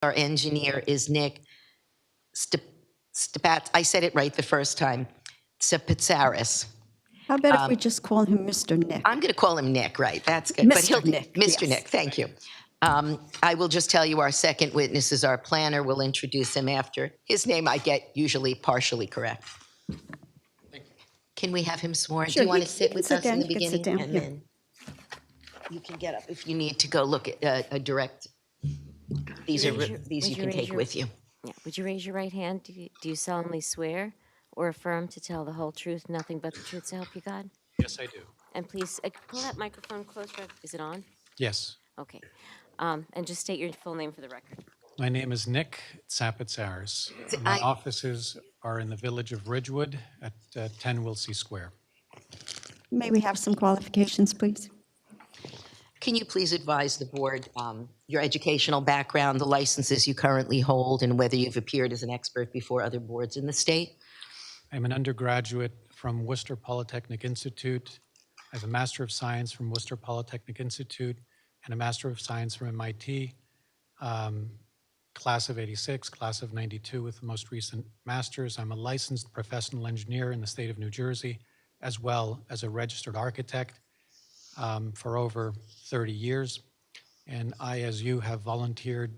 Our engineer is Nick Stepat. I said it right the first time. Stepatsaris. How about if we just call him Mr. Nick? I'm going to call him Nick, right? That's good. Mr. Nick, Mr. yes. Nick, thank you. I will just tell you our second witness is our planner. We'll introduce him after. His name I get usually partially correct. Can we have him sworn? Sure, Do you want you to sit can with sit us in down, the you can sit beginning? down, And yeah. then you can get up if you need to go look at a direct. These you can take with you. Yeah. Would you raise your right hand? Do you solemnly swear or affirm to tell the whole truth, nothing but the truth, so help you God? Yes, I do. And please pull that microphone closer. Is it on? Yes. Okay. And just state your full name for the record. My name is Nick Tsapatsaris. My offices are in the village of Ridgewood at 10 Wilsey Square. May we have some qualifications, please? Can you please advise the board your educational background, the licenses you currently hold, and whether you've appeared as an expert before other boards in the state? I'm an undergraduate from Worcester Polytechnic Institute. I have a Master of Science from Worcester Polytechnic Institute and a Master of Science from MIT. Class of 86, class of 92 with the most recent master's. I'm a licensed professional engineer in the state of New Jersey, as well as a registered architect for over 30 years. And I, as you, have volunteered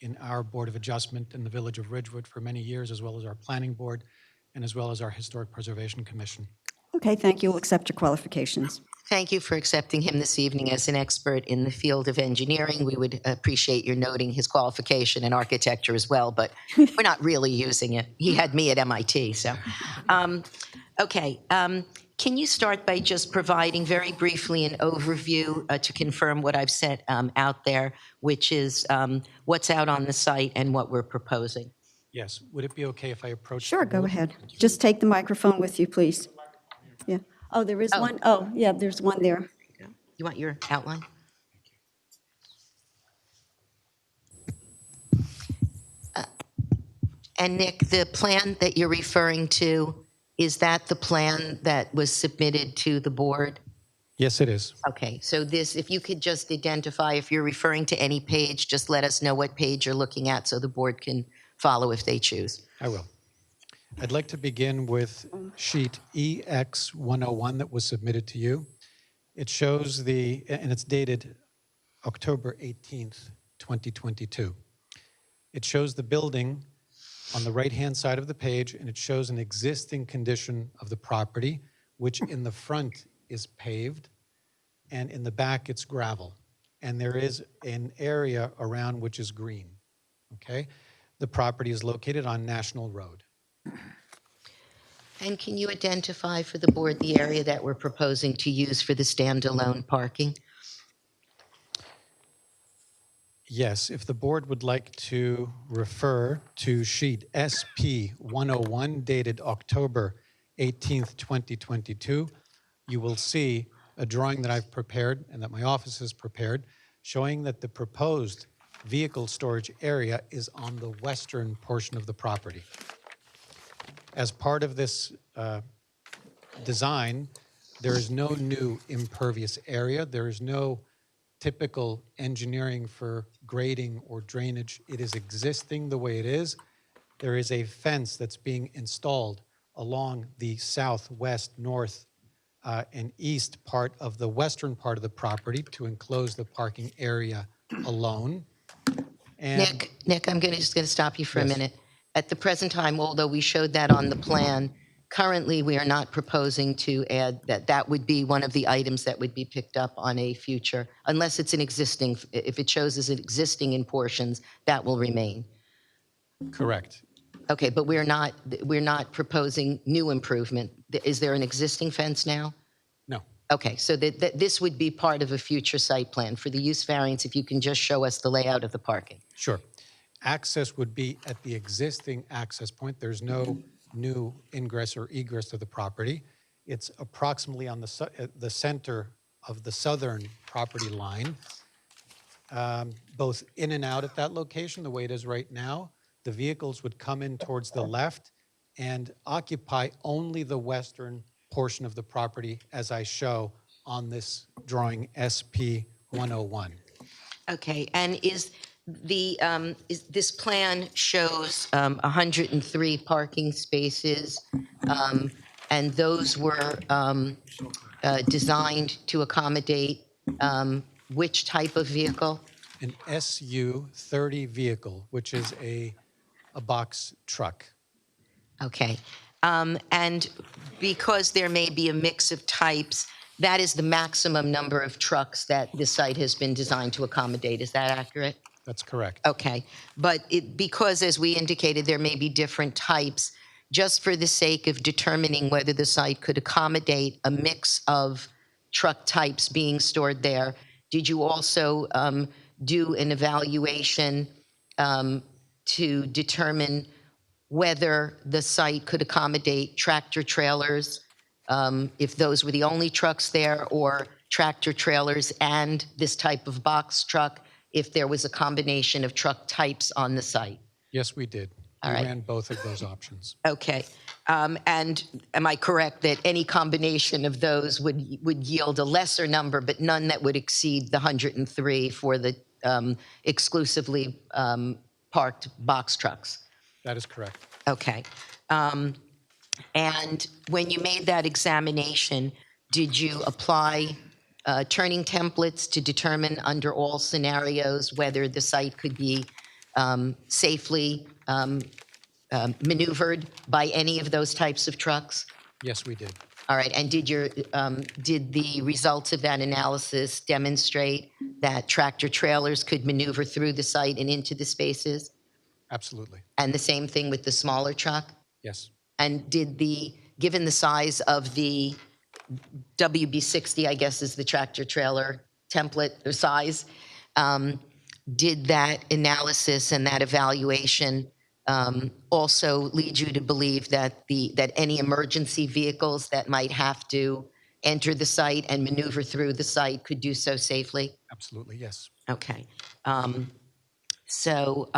in our Board of Adjustment in the Village of Ridgewood for many years, as well as our Planning Board, and as well as our Historic Preservation Commission. Okay, thank you. We'll accept your qualifications. Thank you for accepting him this evening as an expert in the field of engineering. We would appreciate your noting his qualification in architecture as well, but we're not really using it. He had me at MIT, so. Okay, can you start by just providing very briefly an overview to confirm what I've set out there, which is what's out on the site and what we're proposing? Yes. Would it be okay if I approach? Sure, the go board? ahead. Just take the microphone with you, please. Yeah. Oh, there is one. Oh, yeah, there's one there. You want your outline? And Nick, the plan that you're referring to, is that the plan that was submitted to the board? Yes, it is. Okay, so this, if you could just identify, if you're referring to any page, just let us know what page you're looking at so the board can follow if they choose. I will. I'd like to begin with sheet EX101 that was submitted to you. It shows and it's dated October 18th, 2022. It shows the building on the right-hand side of the page, and it shows an existing condition of the property, which in the front is paved, and in the back it's gravel. And there is an area around which is green, okay? The property is located on National Road. And can you identify for the board the area that we're proposing to use for the standalone parking? Yes, if the board would like to refer to sheet SP101 dated October 18th, 2022, you will see a drawing that I've prepared and that my office has prepared showing that the proposed vehicle storage area is on the western portion of the property. As part of this design, there is no new impervious area. There is no typical engineering for grading or drainage. It is existing the way it is. There is a fence that's being installed along the southwest, north, and east part of the western part of the property to enclose the parking area alone. And Nick, I'm just going to stop you for a Yes. minute. At the present time, although we showed that on the plan, currently we are not proposing to add that. That would be one of the items that would be picked up on a future, unless it's an existing, if it shows as existing in portions, that will remain. correct. Okay, but we're not proposing new improvement. Is there an existing fence now? No. Okay, so that this would be part of a future site plan. For the use variance, if you can just show us the layout of the parking. Sure. Access would be at the existing access point. There's no new ingress or egress to the property. It's approximately on the center of the southern property line, both in and out at that location, the way it is right now. The vehicles would come in towards the left and occupy only the western portion of the property as I show on this drawing SP 101. Okay, and is This plan shows 103 parking spaces, and those were designed to accommodate which type of vehicle? An SU-30 vehicle, which is a box truck. Okay. And because there may be a mix of types, that is the maximum number of trucks that this site has been designed to accommodate. Is that accurate? That's correct. Okay. But because, as we indicated, there may be different types, just for the sake of determining whether the site could accommodate a mix of truck types being stored there, did you also do an evaluation to determine whether the site could accommodate tractor trailers, if those were the only trucks there, or tractor trailers and this type of box truck, if there was a combination of truck types on the site? Yes, we did. We All right. ran both of those options. Okay. And am I correct that any combination of those would yield a lesser number, but none that would exceed the 103 for the exclusively parked box trucks? That is correct. Okay. And when you made that examination, did you apply turning templates to determine under all scenarios whether the site could be safely maneuvered by any of those types of trucks? Yes, we did. All right. And did the results of that analysis demonstrate that tractor trailers could maneuver through the site and into the spaces? Absolutely. And the same thing with the smaller truck? Yes. And given the size of the WB60, I guess is the tractor trailer template or size, did that analysis and that evaluation also lead you to believe that any emergency vehicles that might have to enter the site and maneuver through the site could do so safely? Absolutely, yes. Okay. So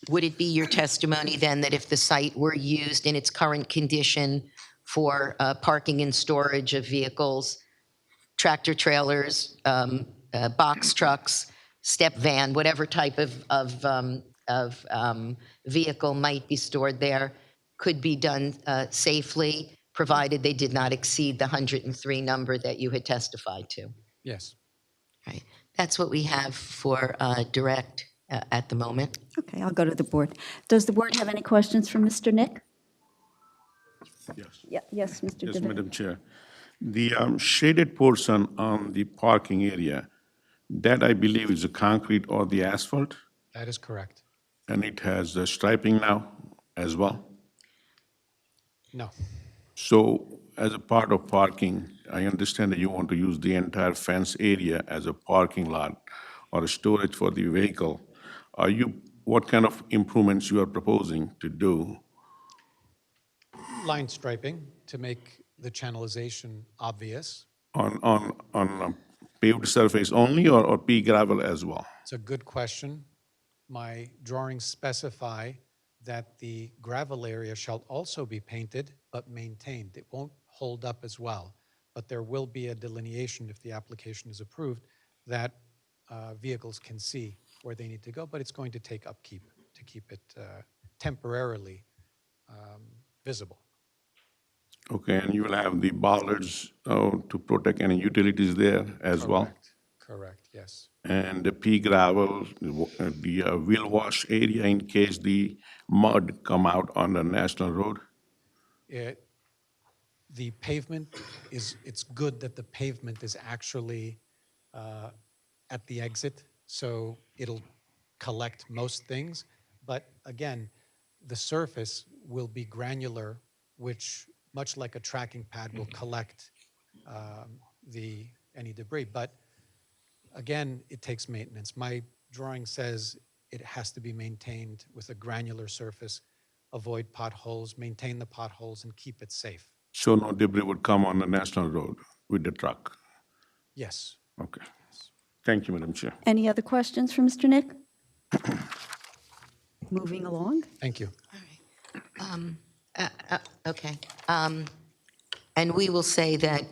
would it be your testimony then that if the site were used in its current condition for parking and storage of vehicles, tractor trailers, box trucks, step van, whatever type of vehicle might be stored there, could be done safely, provided they did not exceed the 103 number that you had testified to? Yes. Right. That's what we have for direct at the moment. Okay, I'll go to the board. Does the board have any questions for Mr. Nick? Yes. Yeah, yes, Mr. Yes, DeVito. Madam Chair. The shaded portion on the parking area, that I believe is the concrete or the asphalt, That is correct. and it has striping now as well. No. So as a part of parking, I understand that you want to use the entire fence area as a parking lot or a storage for the vehicle. What kind of improvements you are proposing to do? Line striping to make the channelization obvious. On paved surface only or pea gravel as well? It's a good question. My drawings specify that the gravel area shall also be painted but maintained. It won't hold up as well, but there will be a delineation if the application is approved that vehicles can see where they need to go, but it's going to take upkeep to keep it temporarily visible. Okay, and you will have the bollards to protect any utilities there as well? Correct, yes. And the pea gravel, the wheel wash area in case the mud come out on the national road? The pavement it's good that the pavement is actually at the exit, so it'll collect most things. But again, the surface will be granular, which, much like a tracking pad, will collect any debris. But again, it takes maintenance. My drawing says it has to be maintained with a granular surface, avoid potholes, maintain the potholes, and keep it safe. So no debris would come on the national road with the truck? Yes. Okay. Thank you, Madam Chair. Any other questions for Mr. Nick? Moving along. Thank you. Okay. And we will say that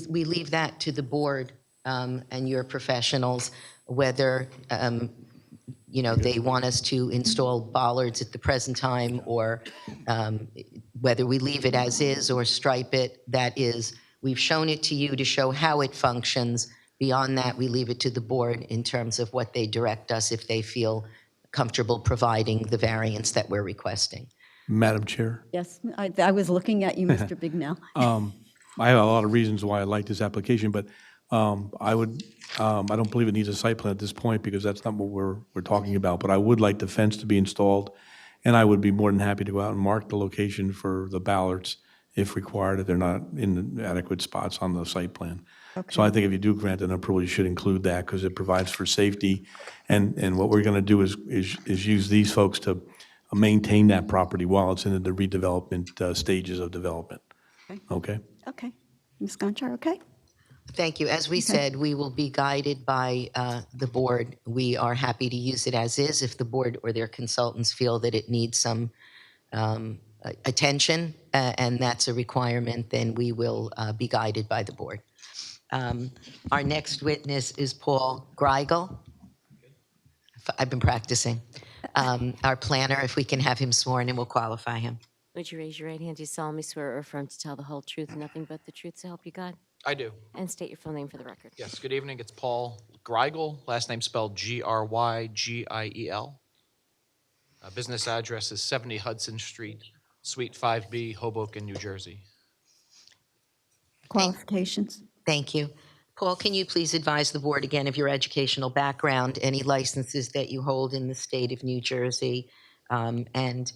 we leave that to the board and your professionals, whether they want us to install bollards at the present time, or whether we leave it as is or stripe it, that is, we've shown it to you to show how it functions. Beyond that, we leave it to the board in terms of what they direct us if they feel comfortable providing the variance that we're requesting. Madam Chair, Yes, I was looking at you, Mr. Bignell. I have a lot of reasons why I like this application, but I don't believe it needs a site plan at this point because that's not what we're talking about. But I would like the fence to be installed, and I would be more than happy to go out and mark the location for the ballards if required, if they're not in adequate spots on the site plan. So I think if you do grant an approval, you should include that because it provides for safety. And what we're going to do is use these folks to maintain that property while it's in the redevelopment stages of development. Okay? Okay. Ms. Gonchar, okay? Thank you. As we said, we will be guided by the board. We are happy to use it as is. If the board or their consultants feel that it needs some attention, and that's a requirement, then we will be guided by the board. Our next witness is Paul Greigel. I've been practicing. Our planner, if we can have him sworn, and we'll qualify him. Would you raise your right hand? Do you solemnly swear or affirm to tell the whole truth and nothing but the truth to help you God? I do. And state your full name for the record. Yes. Good evening. It's Paul Greigel, last name spelled Grygiel. Business address is 70 Hudson Street, Suite 5B, Hoboken, New Jersey. Qualifications? Thank you. Paul, can you please advise the board again of your educational background, any licenses that you hold in the state of New Jersey, and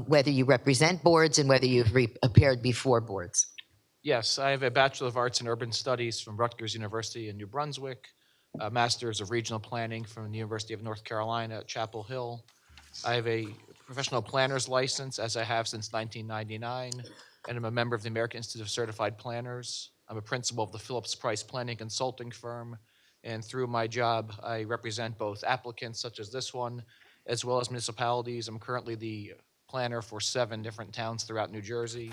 whether you represent boards and whether you've appeared before boards? Yes, I have a Bachelor of Arts in Urban Studies from Rutgers University in New Brunswick, a Master's of Regional Planning from the University of North Carolina at Chapel Hill. I have a professional planner's license, as I have since 1999, and I'm a member of the American Institute of Certified Planners. I'm a principal of the Phillips Price Planning Consulting Firm, and through my job, I represent both applicants such as this one, as well as municipalities. I'm currently the planner for 7 different towns throughout New Jersey.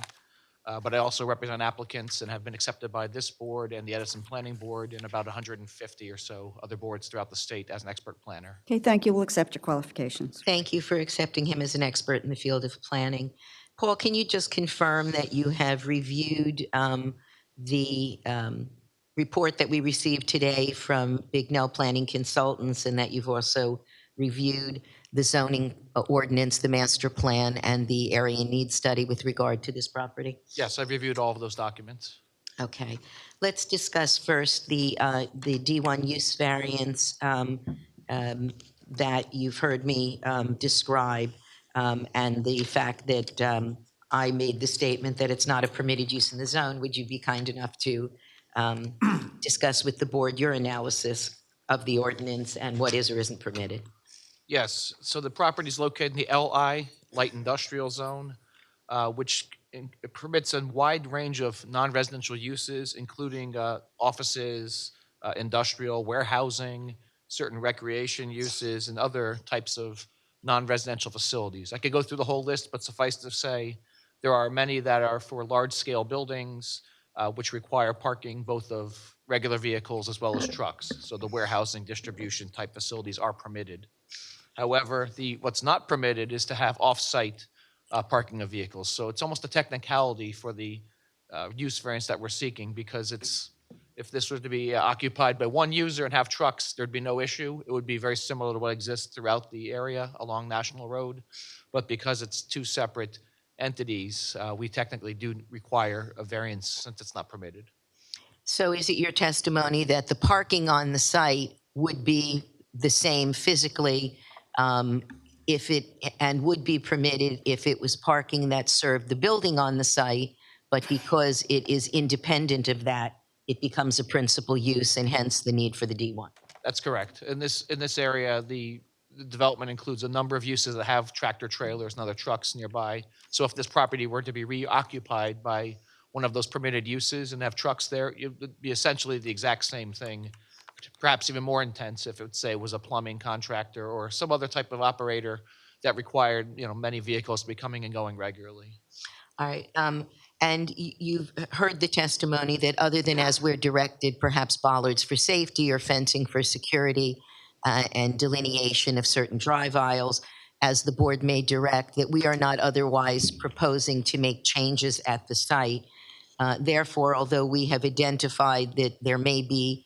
But I also represent applicants and have been accepted by this board and the Edison Planning Board and about 150 or so other boards throughout the state as an expert planner. Okay, thank you. We'll accept your qualifications. Thank you for accepting him as an expert in the field of planning. Paul, can you just confirm that you have reviewed the report that we received today from Bignell Planning Consultants, and that you've also reviewed the zoning ordinance, the master plan, and the area needs study with regard to this property? Yes, I've reviewed all of those documents. Okay. Let's discuss first the D1 use variance that you've heard me describe, and the fact that I made the statement that it's not a permitted use in the zone. Would you be kind enough to discuss with the board your analysis of the ordinance and what is or isn't permitted? Yes, so the property is located in the LI, Light Industrial Zone, which permits a wide range of non-residential uses, including offices, industrial, warehousing, certain recreation uses, and other types of non-residential facilities. I could go through the whole list, but suffice to say, there are many that are for large-scale buildings, which require parking both of regular vehicles as well as trucks. So the warehousing, distribution type facilities are permitted. However, what's not permitted is to have off-site parking of vehicles. So it's almost a technicality for the use variance that we're seeking, because if this were to be occupied by one user and have trucks, there'd be no issue. It would be very similar to what exists throughout the area along National Road. But because it's 2 separate entities, we technically do require a variance since it's not permitted. So is it your testimony that the parking on the site would be the same physically and would be permitted if it was parking that served the building on the site, but because it is independent of that, it becomes a principal use and hence the need for the D1? That's correct. In this area, the development includes a number of uses that have tractor trailers and other trucks nearby. So if this property were to be reoccupied by one of those permitted uses and have trucks there, it would be essentially the exact same thing, perhaps even more intense if it would say was a plumbing contractor or some other type of operator that required, many vehicles to be coming and going regularly. All right. And you've heard the testimony that other than as we're directed, perhaps bollards for safety or fencing for security, and delineation of certain drive aisles, as the board may direct, that we are not otherwise proposing to make changes at the site. Therefore, although we have identified that there may be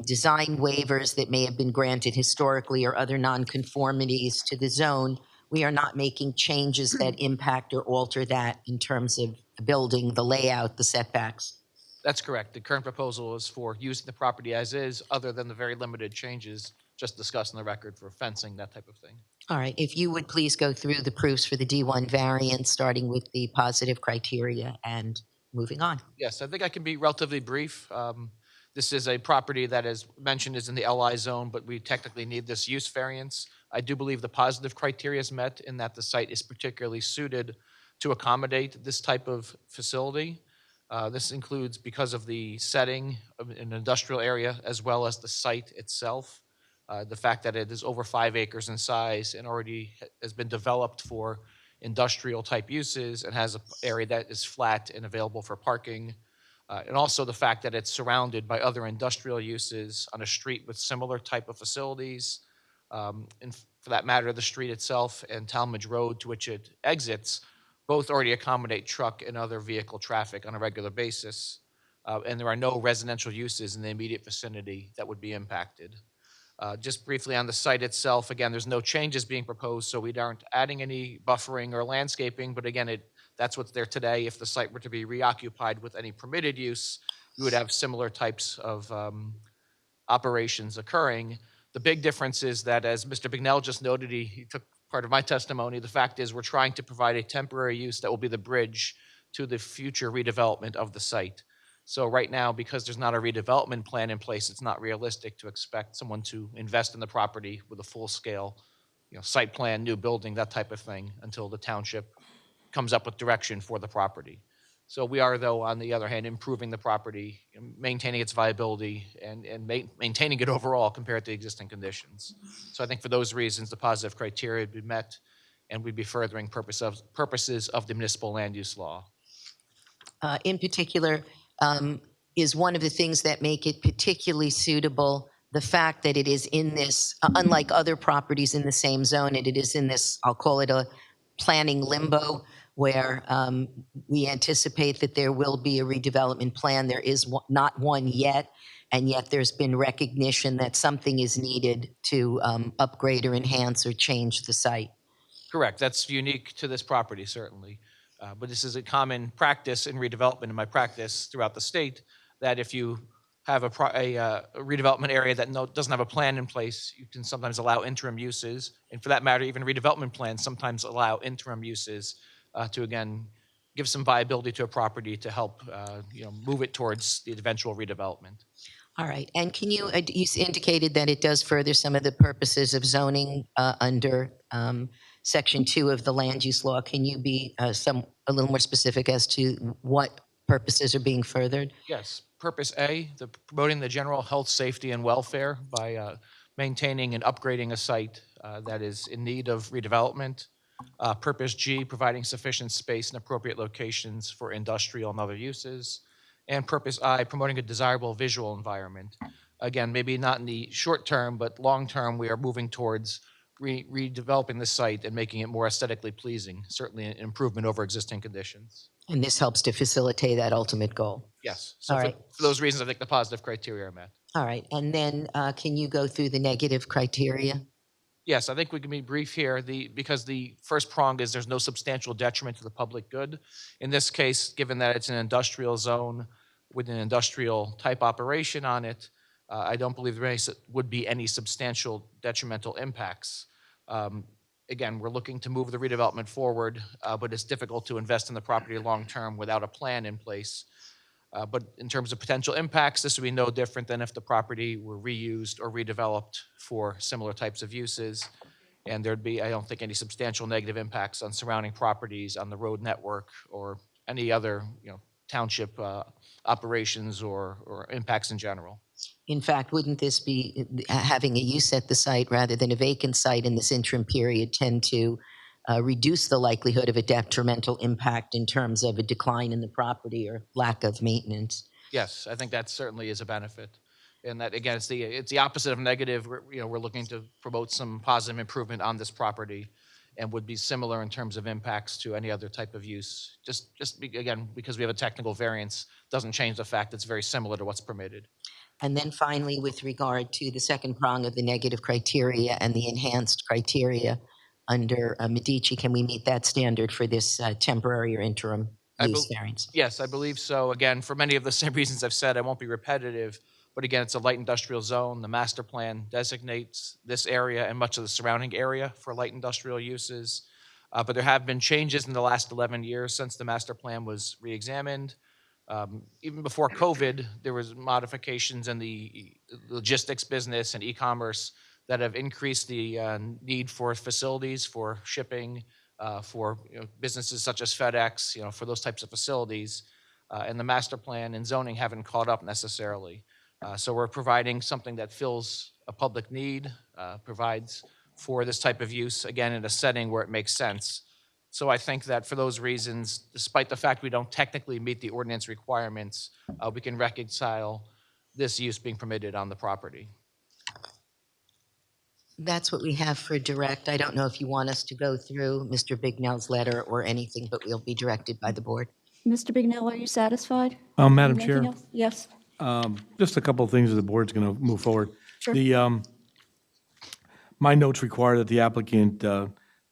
design waivers that may have been granted historically or other nonconformities to the zone, we are not making changes that impact or alter that in terms of the building, the layout, the setbacks. That's correct. The current proposal is for using the property as is, other than the very limited changes just discussed in the record for fencing, that type of thing. All right, if you would please go through the proofs for the D1 variance, starting with the positive criteria and moving on. Yes, I think I can be relatively brief. This is a property that, as mentioned, is in the LI zone, but we technically need this use variance. I do believe the positive criteria is met in that the site is particularly suited to accommodate this type of facility. This includes because of the setting of an industrial area as well as the site itself. The fact that it is over 5 acres in size and already has been developed for industrial type uses and has an area that is flat and available for parking. And also the fact that it's surrounded by other industrial uses on a street with similar type of facilities. And for that matter, the street itself and Talmadge Road to which it exits both already accommodate truck and other vehicle traffic on a regular basis. And there are no residential uses in the immediate vicinity that would be impacted. Just briefly on the site itself, again, there's no changes being proposed, so we aren't adding any buffering or landscaping, but again, that's what's there today. If the site were to be reoccupied with any permitted use, you would have similar types of operations occurring. The big difference is that, as Mr. Bignell just noted, he took part of my testimony, the fact is we're trying to provide a temporary use that will be the bridge to the future redevelopment of the site. So right now, because there's not a redevelopment plan in place, it's not realistic to expect someone to invest in the property with a full-scale, site plan, new building, that type of thing, until the township comes up with direction for the property. So we are, though, on the other hand, improving the property, maintaining its viability, and maintaining it overall compared to existing conditions. So I think for those reasons, the positive criteria would be met, and we'd be furthering purposes of the municipal land use law. In particular, is one of the things that make it particularly suitable the fact that it is in this, unlike other properties in the same zone, it is in this, I'll call it a planning limbo, where we anticipate that there will be a redevelopment plan. There is not one yet, and yet there's been recognition that something is needed to upgrade or enhance or change the site. Correct. That's unique to this property, certainly. But this is a common practice in redevelopment in my practice throughout the state, that if you have a redevelopment area that doesn't have a plan in place, you can sometimes allow interim uses. And for that matter, even redevelopment plans sometimes allow interim uses to, again, give some viability to a property to help move it towards the eventual redevelopment. All right. And can you indicated that it does further some of the purposes of zoning under Section 2 of the land use law. Can you be a little more specific as to what purposes are being furthered? Yes. Purpose A, promoting the general health, safety, and welfare by maintaining and upgrading a site that is in need of redevelopment. Purpose G, providing sufficient space and appropriate locations for industrial and other uses. And purpose I, promoting a desirable visual environment. Again, maybe not in the short term, but long term, we are moving towards redeveloping the site and making it more aesthetically pleasing, certainly an improvement over existing conditions. And this helps to facilitate that ultimate goal. Yes. So All right. for those reasons, I think the positive criteria are met. All right. And then can you go through the negative criteria? Yes, I think we can be brief here because the first prong is there's no substantial detriment to the public good. In this case, given that it's an industrial zone with an industrial type operation on it, I don't believe there would be any substantial detrimental impacts. Again, we're looking to move the redevelopment forward, but it's difficult to invest in the property long-term without a plan in place. But in terms of potential impacts, this would be no different than if the property were reused or redeveloped for similar types of uses. And there'd be, I don't think, any substantial negative impacts on surrounding properties, on the road network, or any other, township operations or impacts in general. In fact, wouldn't this be having a use at the site rather than a vacant site in this interim period tend to reduce the likelihood of a detrimental impact in terms of a decline in the property or lack of maintenance? Yes, I think that certainly is a benefit. And that, again, it's the opposite of negative. We're looking to promote some positive improvement on this property and would be similar in terms of impacts to any other type of use. Again, because we have a technical variance, doesn't change the fact it's very similar to what's permitted. And then finally, with regard to the second prong of the negative criteria and the enhanced criteria under Medici, can we meet that standard for this temporary or interim use variance? Yes, I believe so. Again, for many of the same reasons I've said, I won't be repetitive, but again, it's a light industrial zone. The master plan designates this area and much of the surrounding area for light industrial uses. But there have been changes in the last 11 years since the master plan was reexamined. Even before COVID, there was modifications in the logistics business and e-commerce that have increased the need for facilities for shipping, for businesses such as FedEx, for those types of facilities. And the master plan and zoning haven't caught up necessarily. So we're providing something that fills a public need, provides for this type of use, again, in a setting where it makes sense. So I think that for those reasons, despite the fact we don't technically meet the ordinance requirements, we can reconcile this use being permitted on the property. That's what we have for direct. I don't know if you want us to go through Mr. Bignell's letter or anything, but we'll be directed by the board. Mr. Bignell, are you satisfied? Madam Anything Chair, else? Yes. just a couple of things that the board's going to move forward. Sure. My notes require that the applicant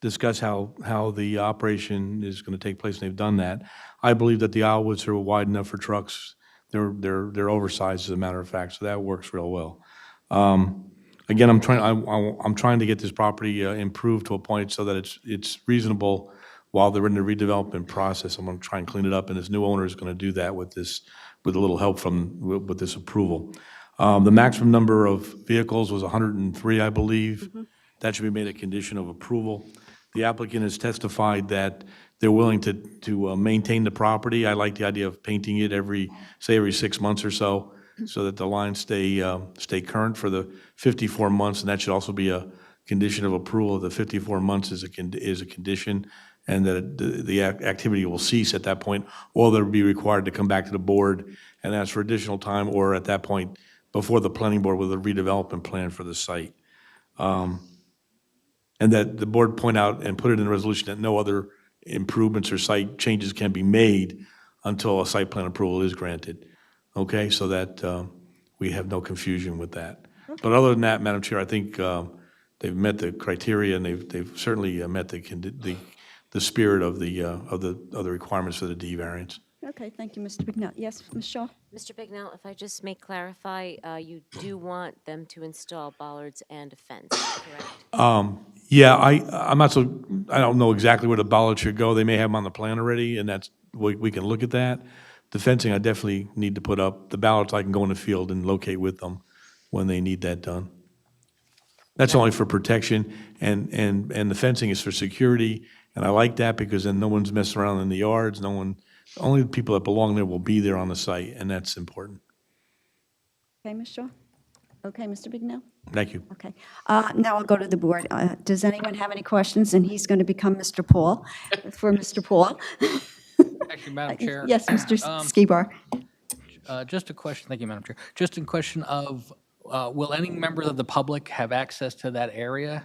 discuss how the operation is going to take place, and they've done that. I believe that the aislewoods are wide enough for trucks. They're oversized, as a matter of fact, so that works real well. Again, I'm trying to get this property improved to a point so that it's reasonable while they're in the redevelopment process. I'm going to try and clean it up, and this new owner is going to do that with a little help with this approval. The maximum number of vehicles was 103, I believe. That should be made a condition of approval. The applicant has testified that they're willing to maintain the property. I like the idea of painting it every 6 months or so that the lines stay current for the 54 months, and that should also be a condition of approval. The 54 months is a condition, and that the activity will cease at that point, or they'll be required to come back to the board and ask for additional time, or at that point, before the planning board with a redevelopment plan for the site. And that the board point out and put it in the resolution that no other improvements or site changes can be made until a site plan approval is granted. Okay, so that we have no confusion with that. But other than that, Madam Chair, I think they've met the criteria, and they've certainly met the spirit of the requirements for the D variance. Okay, thank you, Mr. Bignell. Yes, Ms. Shaw? Mr. Bignell, if I just may clarify, you do want them to install bollards and a fence, correct? Yeah, I don't know exactly where the bollards should go. They may have them on the plan already, and we can look at that. The fencing, I definitely need to put up. The ballards, I can go in the field and locate with them when they need that done. That's only for protection, and the fencing is for security, and I like that because then no one's messing around in the yards. Only the people that belong there will be there on the site, and that's important. Okay, Ms. Shaw? Okay, Mr. Bignell? Thank you. Okay. Now I'll go to the board. Does anyone have any questions? And he's going to become Mr. Paul, for Mr. Paul. Actually, Madam Chair. Yes, Mr. Skibar. Just a question, thank you, Madam Chair. Just a question of, will any member of the public have access to that area?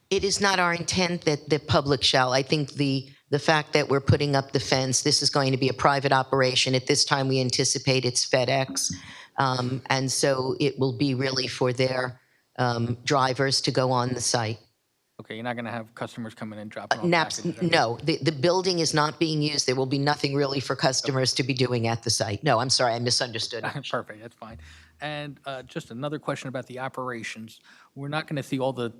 It is not our intent that the public shall. I think the fact that we're putting up the fence, this is going to be a private operation. At this time, we anticipate it's FedEx. And so it will be really for their drivers to go on the site. Okay, you're not going to have customers coming in dropping off packages? No, the building is not being used. There will be nothing really for customers to be doing at the site. No, I'm sorry, I misunderstood. Perfect, that's fine. And just another question about the operations. We're not going to see all the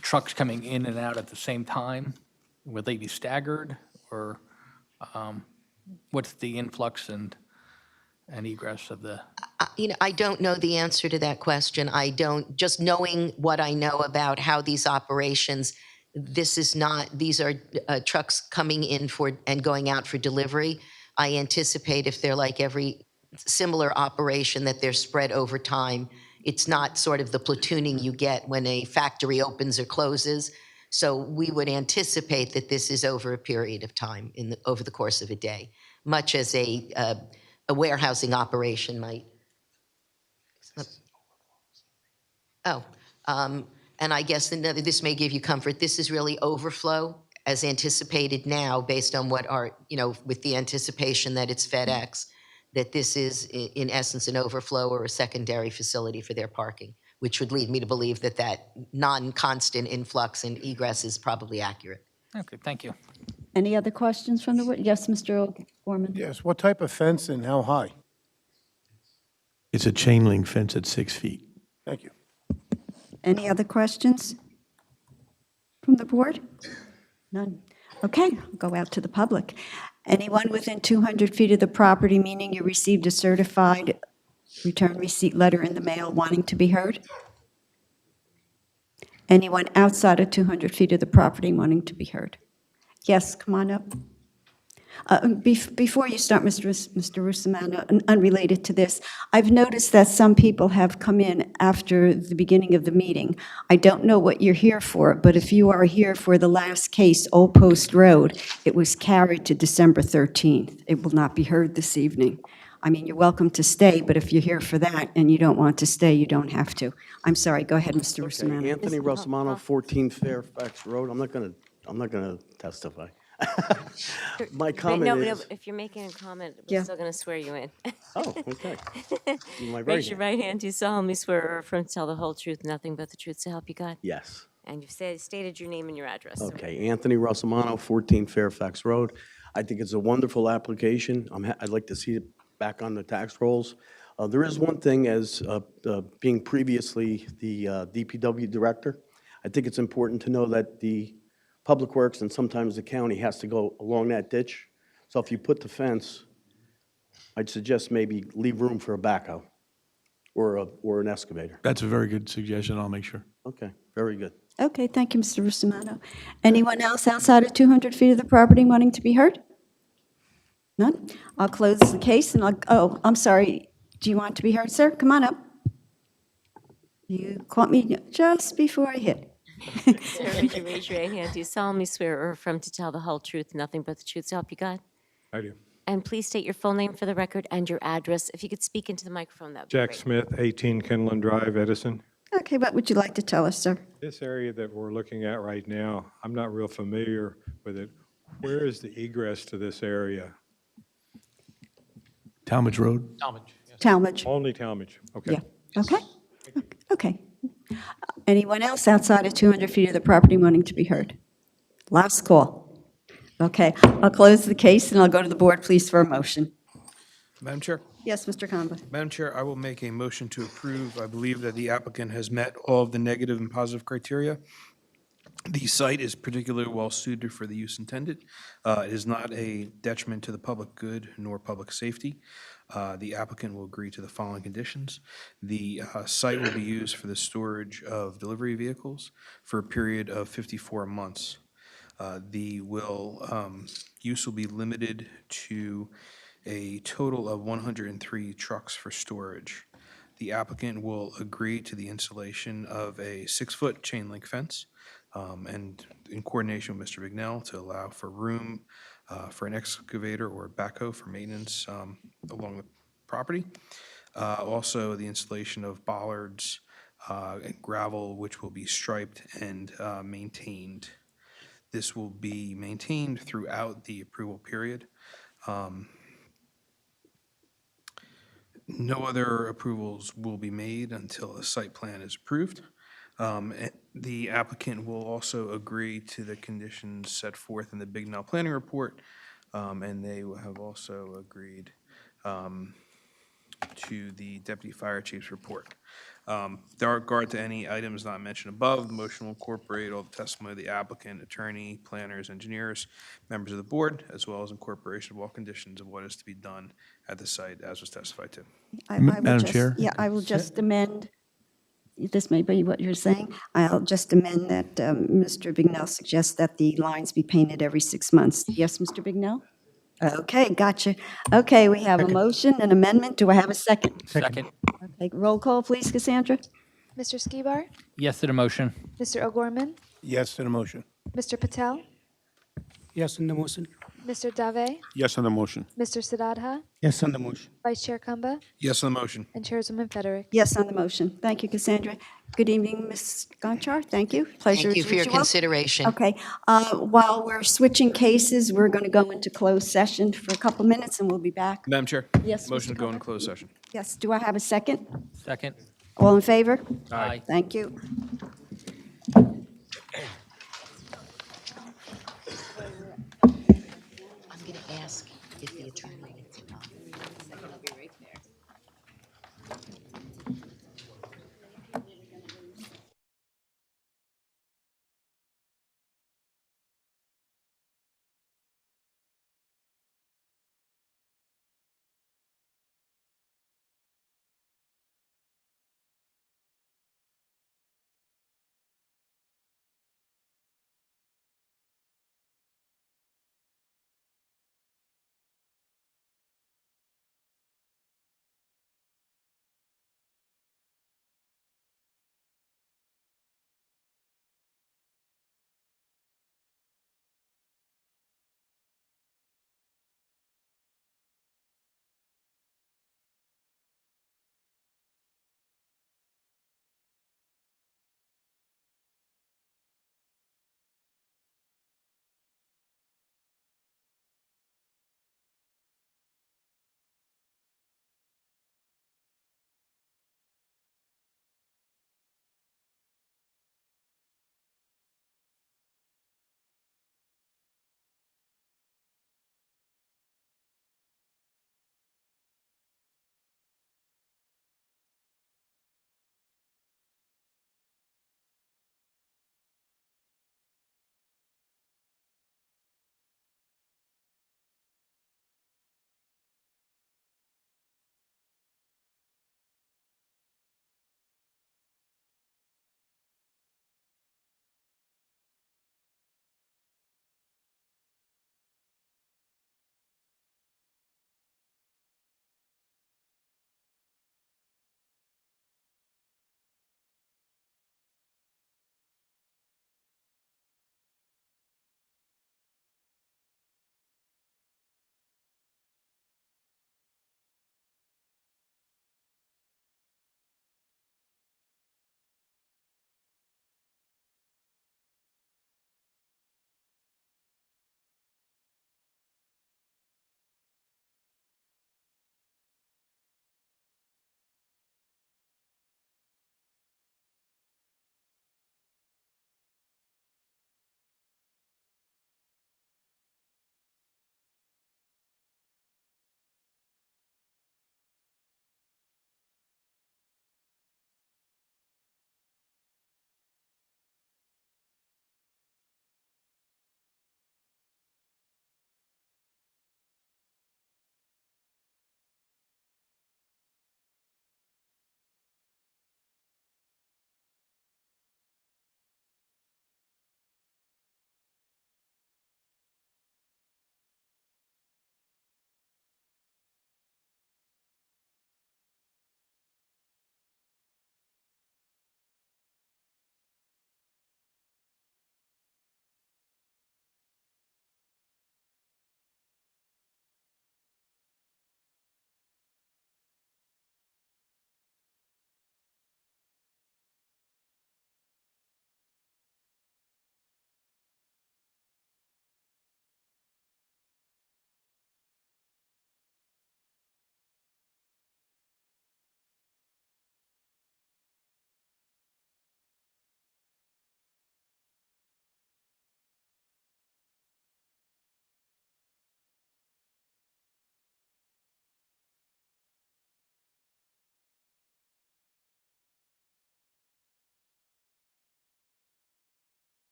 trucks coming in and out at the same time? Will they be staggered, or what's the influx and egress of the? I don't know the answer to that question. Just knowing what I know about how these operations, these are trucks coming in for and going out for delivery. I anticipate if they're like every similar operation that they're spread over time. It's not sort of the platooning you get when a factory opens or closes. So we would anticipate that this is over a period of time over the course of a day, much as a a warehousing operation might. Oh, and I guess this may give you comfort. This is really overflow as anticipated now, based on what our, with the anticipation that it's FedEx, that this is in essence an overflow or a secondary facility for their parking, which would lead me to believe that that non-constant influx and egress is probably accurate. Okay, thank you. Any other questions from the witness? Yes, Mr. O'Gorman? Yes, what type of fence and how high? It's a chain link fence at 6 feet. Thank you. Any other questions from the board? None. Okay, I'll go out to the public. Anyone within 200 feet of the property, meaning you received a certified return receipt letter in the mail, wanting to be heard? Anyone outside of 200 feet of the property wanting to be heard? Yes, come on up. Before you start, Mr. Russomanno, unrelated to this, I've noticed that some people have come in after the beginning of the meeting. I don't know what you're here for, but if you are here for the last case, Old Post Road, it was carried to December 13th. It will not be heard this evening. I mean, you're welcome to stay, but if you're here for that and you don't want to stay, you don't have to. I'm sorry, go ahead, Mr. Russomanno. Anthony Rossomano, 14 Fairfax Road. I'm not gonna testify. My comment No, is. if you're making a comment, we're Yeah. still going to swear you in. Oh, okay. My right Raise your hand. right hand. Do you solemnly swear or affirm to tell the whole truth, nothing but the truth, so help you God? Yes. And you've stated your name and your address. so- Okay, Anthony Rossomano, 14 Fairfax Road. I think it's a wonderful application. I'd like to see it back on the tax rolls. There is one thing, as being previously the DPW director, I think it's important to know that the Public Works and sometimes the county has to go along that ditch. So if you put the fence, I'd suggest maybe leave room for a backhoe or an excavator. That's a very good suggestion. I'll make sure. Okay, very good. Okay, thank you, Mr. Russomanno. Anyone else outside of 200 feet of the property wanting to be heard? None? I'll close the case and I'm sorry. Do you want to be heard, sir? Come on up. You caught me just before I hit. Sir, would you raise your right hand? Do you solemnly swear or affirm to tell the whole truth, nothing but the truth, so help you God? I do. And please state your full name for the record and your address. If you could speak into the microphone, that would be Jack great. Smith, 18 Kenland Drive, Edison. Okay, what would you like to tell us, sir? This area that we're looking at right now, I'm not real familiar with it. Where is the egress to this area? Talmadge Road? Talmadge, yes. Talmadge. Only Talmadge, okay. Yeah, okay. Okay. Anyone else outside of 200 feet of the property wanting to be heard? Last call. Okay, I'll close the case and I'll go to the board, please, for a motion. Madam Chair? Yes, Mr. Conva. Madam Chair, I will make a motion to approve. I believe that the applicant has met all of the negative and positive criteria. The site is particularly well-suited for the use intended. It is not a detriment to the public good nor public safety. The applicant will agree to the following conditions. The site will be used for the storage of delivery vehicles for a period of 54 months. The use will be limited to a total of 103 trucks for storage. The applicant will agree to the installation of a 6-foot chain link fence and in coordination with Mr. Bignell to allow for room for an excavator or a backhoe for maintenance along the property. Also, the installation of bollards and gravel, which will be striped and maintained. This will be maintained throughout the approval period. No other approvals will be made until a site plan is approved. The applicant will also agree to the conditions set forth in the Bignell Planning Report, and they have also agreed to the Deputy Fire Chief's report. With regard to any items not mentioned above, the motion will incorporate all the testimony of the applicant, attorney, planners, engineers, members of the board, as well as incorporation of all conditions of what is to be done at the site as was testified to. I will Madam just- Chair? Yeah, I will just amend, this may be what you're saying, I'll just amend that Mr. Bignell suggests that the lines be painted every 6 months. Yes, Mr. Bignell? Okay, gotcha. Okay, we have a motion, an amendment. Do I have a second? Second. Okay, roll call, please, Cassandra? Mr. Skibar, Yes to the motion. Mr. O'Gorman, Yes to the motion. Mr. Patel, Yes in the motion. Mr. Dave, Yes on the motion. Mr. Siddhartha, Yes on the motion. Vice Chair Kumba, Yes on the motion. and Chairwoman Frederick. Yes on the motion. Thank you, Cassandra. Good evening, Ms. Gonchar. Thank you. Pleasure Thank you as for your usual. consideration. Okay, while we're switching cases, we're going to go into closed session for a couple minutes, and we'll be back. Madam Chair? Yes, Motion Mr. to go into Cutler? closed session. Yes, do I have a second? Second? All in favor? Aye. Thank you. I'm going to ask if the attorney gets involved. I'll be right there.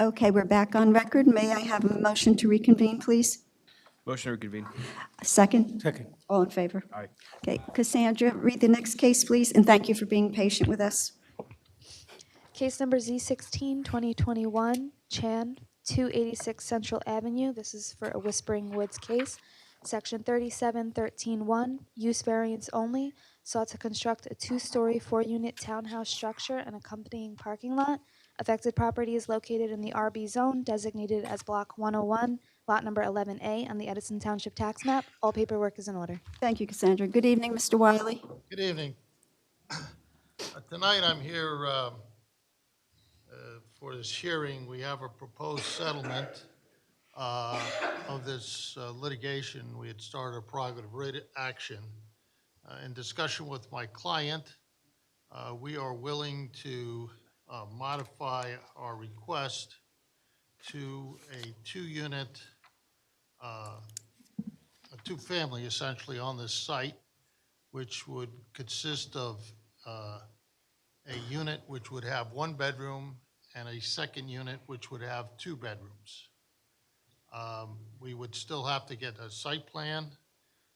Okay, we're back on record. May I have a motion to reconvene, please? Motion to reconvene. A second? Second. All in favor? Aye. Okay, Cassandra, read the next case, please, and thank you for being patient with us. Case number Z16, 2021, Chan, 286 Central Avenue. This is for a Whispering Woods case. Section 3713-1, use variance only, sought to construct a 2-story, 4-unit townhouse structure and accompanying parking lot. Affected property is located in the RB zone designated as Block 101, Lot number 11A on the Edison Township Tax Map. All paperwork is in order. Thank you, Cassandra. Good evening, Mr. Wiley. Good evening. Tonight, I'm here for this hearing. We have a proposed settlement of this litigation. We had started a private writ action. In discussion with my client, we are willing to modify our request to a 2-unit, a 2-family essentially on this site, which would consist of a unit which would have 1 bedroom and a second unit which would have 2 bedrooms. We would still have to get a site plan,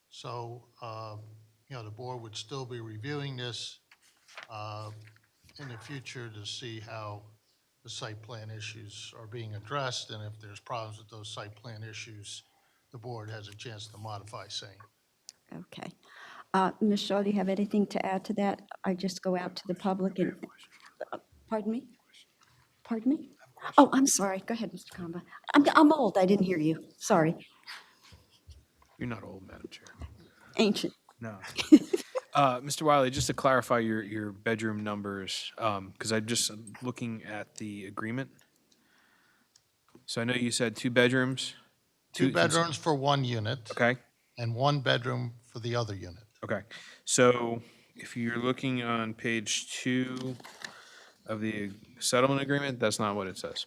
so the board would still be reviewing this in the future to see how the site plan issues are being addressed, and if there's problems with those site plan issues, the board has a chance to modify same. Okay. Ms. Shaw, do you have anything to add to that? I just go out to the public and, pardon me? Pardon me? Oh, I'm sorry. Go ahead, Mr. Kamba. I'm old. I didn't hear you. Sorry. You're not old, Madam Chair. Ancient. No. Mr. Wiley, just to clarify your bedroom numbers, because I'm just looking at the agreement. So I know you said 2 bedrooms. 2 bedrooms for 1 unit. Okay. And 1 bedroom for the other unit. Okay. So if you're looking on page 2 of the settlement agreement, that's not what it says.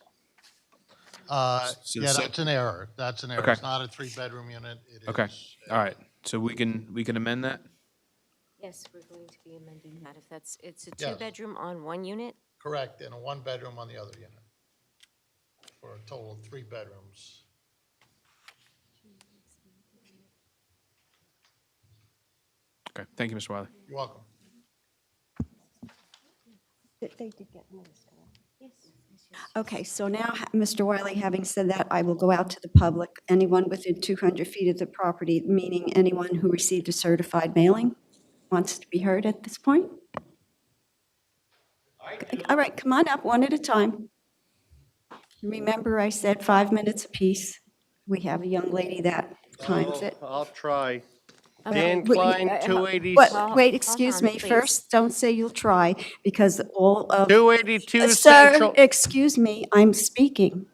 So Yeah, that's an error. That's an error. Okay. It's not a 3-bedroom unit. It is. Okay. All right. So we can amend that? Yes, we're going to be amending that. If that's, it's a Yes. 2-bedroom on 1 unit. Correct, and a 1-bedroom on the other unit. For a total of 3 bedrooms. Okay. Thank you, Mr. Wiley. You're welcome. They did get noticed, correct? Yes. Okay, so now, Mr. Wiley, having said that, I will go out to the public. Anyone within 200 feet of the property, meaning anyone who received a certified mailing, wants to be heard at this point? All right, come on up, one at a time. Remember, I said 5 minutes apiece. We have a young lady that times it. I'll try. Okay. Dan Wait, Klein, Wait, 280, excuse Hold on, me, please. first, don't say you'll try, because all of. 282 Sir, Central. excuse me, I'm speaking.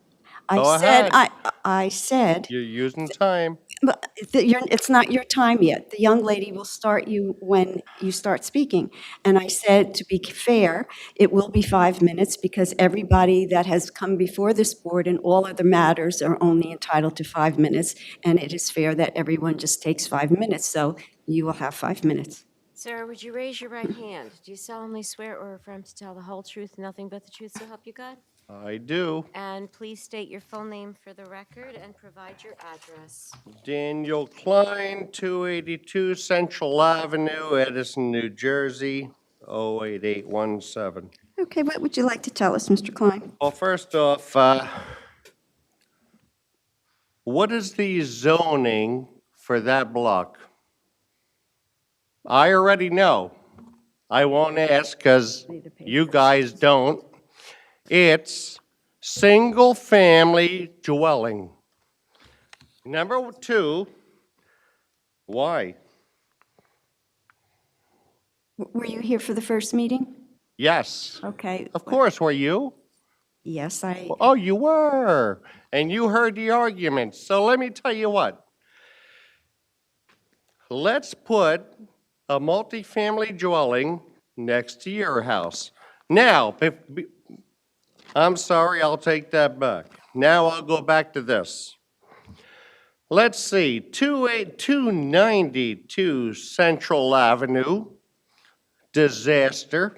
Go I said, ahead. I said, You're using time. but it's not your time yet. The young lady will start you when you start speaking. And I said, to be fair, it will be 5 minutes because everybody that has come before this board and all other matters are only entitled to 5 minutes. And it is fair that everyone just takes 5 minutes. So you will have 5 minutes. Sir, would you raise your right hand? Do you solemnly swear or affirm to tell the whole truth, nothing but the truth, so help you God? I do. And please state your full name for the record and provide your address. Daniel Klein, 282 Central Avenue, Edison, New Jersey, 08817. Okay, what would you like to tell us, Mr. Klein? Well, first off, what is the zoning for that block? I already know. I won't ask because you guys don't. It's single-family dwelling. Number 2, why? Were you here for the first meeting? Yes, Okay. of course, were you? Yes, Oh, you were, and you heard the arguments. So let me tell you what. Let's put a multifamily dwelling next to your house. Now, I'm sorry, I'll take that back. Now I'll go back to this. Let's see, 292 Central Avenue, disaster.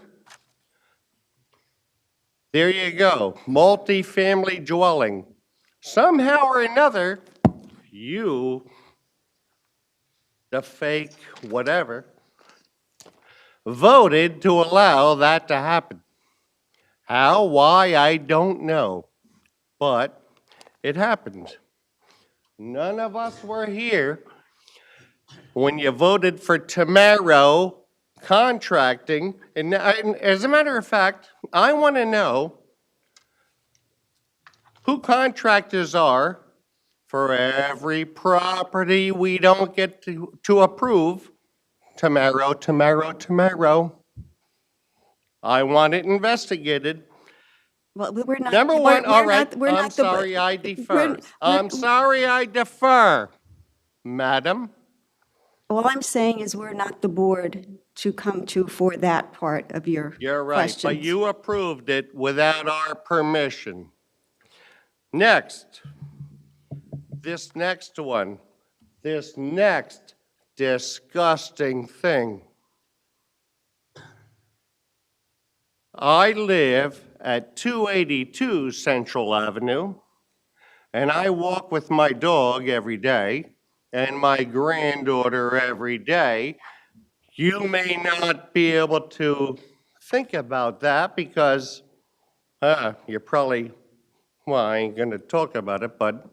There you go, multifamily dwelling. Somehow or another, you, the fake whatever, voted to allow that to happen. How, why, I don't know, but it happened. None of us were here when you voted for Tamaro contracting. And as a matter of fact, I want to know who contractors are for every property we don't get to approve. Tamaro. I want it investigated. Well, we're not. Number we're- one, we're all right, not- we're I'm not the- sorry, I defer. we're- I'm sorry, I defer, madam. All I'm saying is we're not the board to come to for that part of your You're right, but questions. you approved it without our permission. Next, this next one, this next disgusting thing. I live at 282 Central Avenue, and I walk with my dog every day and my granddaughter every day. You may not be able to think about that because you're probably, well, I ain't gonna talk about it, but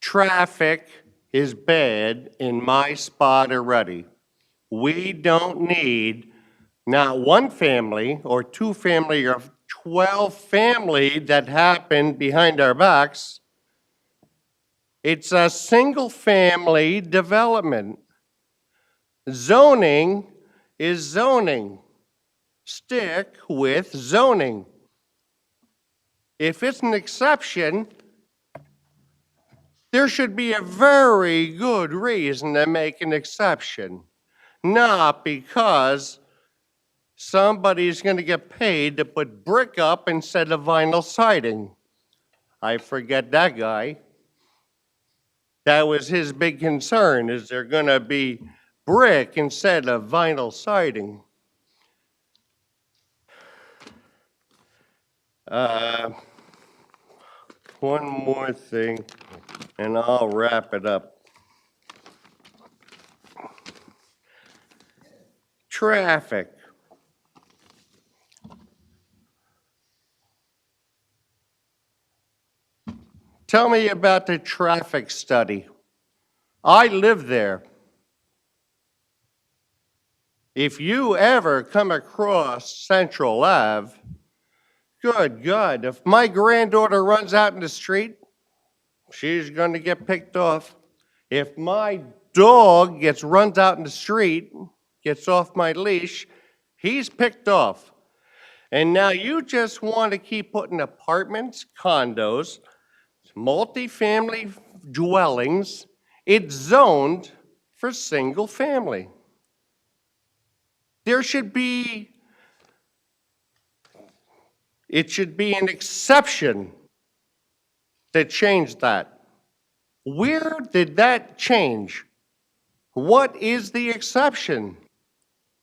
traffic is bad in my spot already. We don't need not one family or two family or 12 family that happened behind our backs. It's a single family development. Zoning is zoning. Stick with zoning. If it's an exception, there should be a very good reason to make an exception, not because somebody's going to get paid to put brick up instead of vinyl siding. I forget that guy. That was his big concern, is there going to be brick instead of vinyl siding? One more thing, and I'll wrap it up. Traffic. Tell me about the traffic study. I live there. If you ever come across Central Ave, good God, if my granddaughter runs out in the street, she's going to get picked off. If my dog runs out in the street, gets off my leash, he's picked off. And now you just want to keep putting apartments, condos, multifamily dwellings. It's zoned for single family. It should be an exception to change that. Where did that change? What is the exception?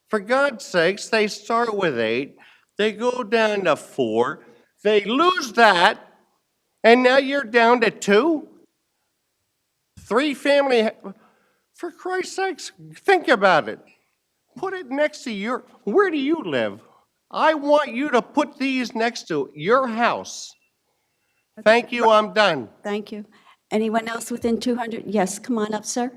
For God's sakes, they start with 8, they go down to 4, they lose that, and now you're down to 2? 3 family, for Christ's sakes, think about it. Put it next to where do you live? I want you to put these next to your house. Thank you, I'm done. Thank you. Anyone else within 200? Yes, come on up, sir.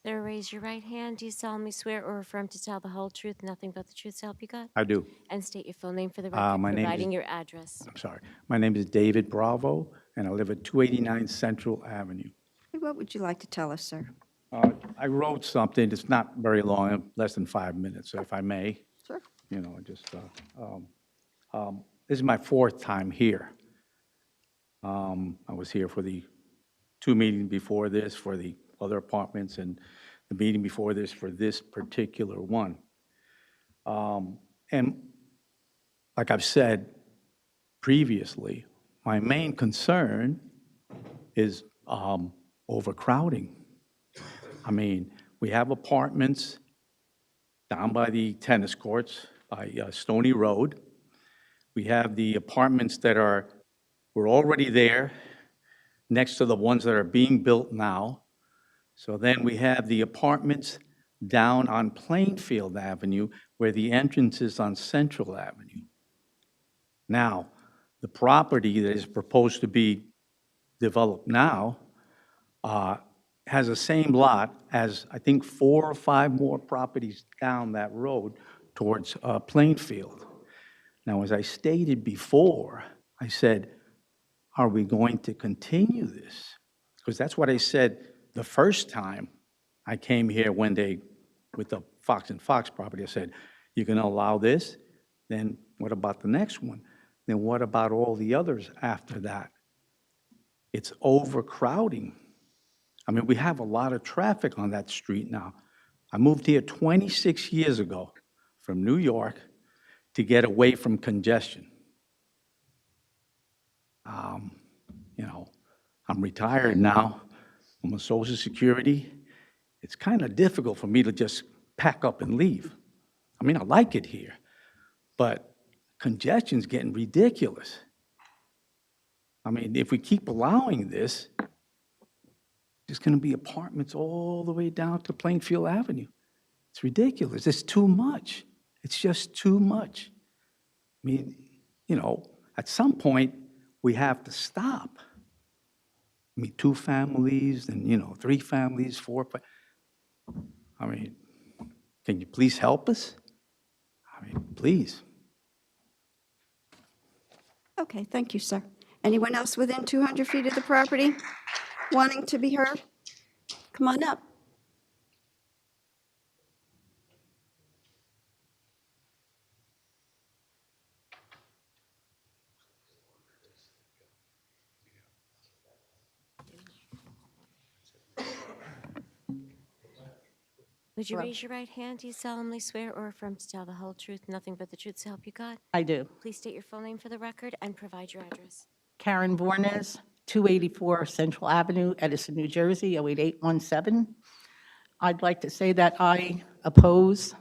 Sir, raise your right hand. Do you solemnly swear or affirm to tell the whole truth, nothing but the truth, so help you God? I do. And state your full name for the record, my name is- providing your address. I'm sorry. My name is David Bravo, and I live at 289 Central Avenue. What would you like to tell us, sir? I wrote something, it's not very long, less than 5 minutes, so if I may. Sure. You know, this is my 4th time here. I was here for the 2 meetings before this, for the other apartments, and the meeting before this for this particular one. And like I've said previously, My main concern is overcrowding. I mean, we have apartments down by the tennis courts, by Stony Road. We have the apartments that were already there, next to the ones that are being built now. So then we have the apartments down on Plainfield Avenue, where the entrance is on Central Avenue. Now, the property that is proposed to be developed now has the same lot as, I think, 4 or 5 more properties down that road towards Plainfield. Now, as I stated before, I said, are we going to continue this? Because that's what I said the first time I came here with the Fox and Fox property. I said, you're going to allow this? Then what about the next one? Then what about all the others after that? It's overcrowding. I mean, we have a lot of traffic on that street now. I moved here 26 years ago from New York to get away from congestion. You know, I'm retired now. I'm on Social Security. It's kind of difficult for me to just pack up and leave. I mean, I like it here, but congestion's getting ridiculous. I mean, if we keep allowing this, there's going to be apartments all the way down to Plainfield Avenue. It's ridiculous. It's too much. It's just too much. I mean, you know, at some point, we have to stop. I mean, 2 families, and, you know, 3 families, 4. I mean, can you please help us? I mean, please. Okay, thank you, sir. Anyone else within 200 feet of the property wanting to be heard? Come on up. Would you raise your right hand? Do you solemnly swear or affirm to tell the whole truth, nothing but the truth, so help you God? I do. Please state your full name for the record and provide your address. Karen Vornes, 284 Central Avenue, Edison, New Jersey, 08817. I'd like to say that I oppose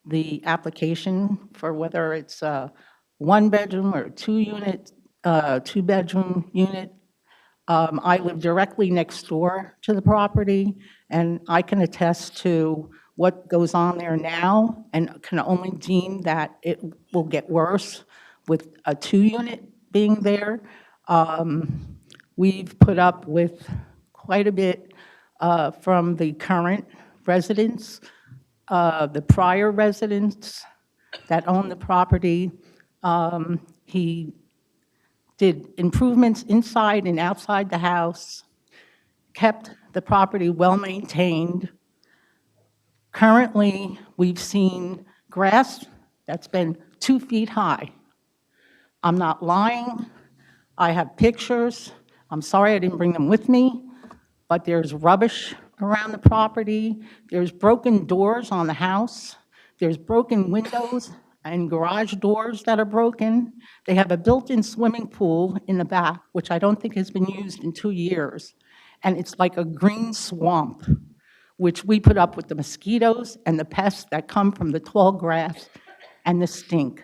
the application for whether it's a 1-bedroom or a 2-unit, 2-bedroom unit. I live directly next door to the property, and I can attest to what goes on there now, and can only deem that it will get worse with a 2-unit being there. We've put up with quite a bit from the current residents, the prior residents that own the property. He did improvements inside and outside the house, kept the property well-maintained. Currently, we've seen grass that's been 2 feet high. I'm not lying. I have pictures. I'm sorry I didn't bring them with me, but there's rubbish around the property. There's broken doors on the house. There's broken windows and garage doors that are broken. They have a built-in swimming pool in the back, which I don't think has been used in 2 years. And it's like a green swamp, which we put up with the mosquitoes and the pests that come from the tall grass and the stink.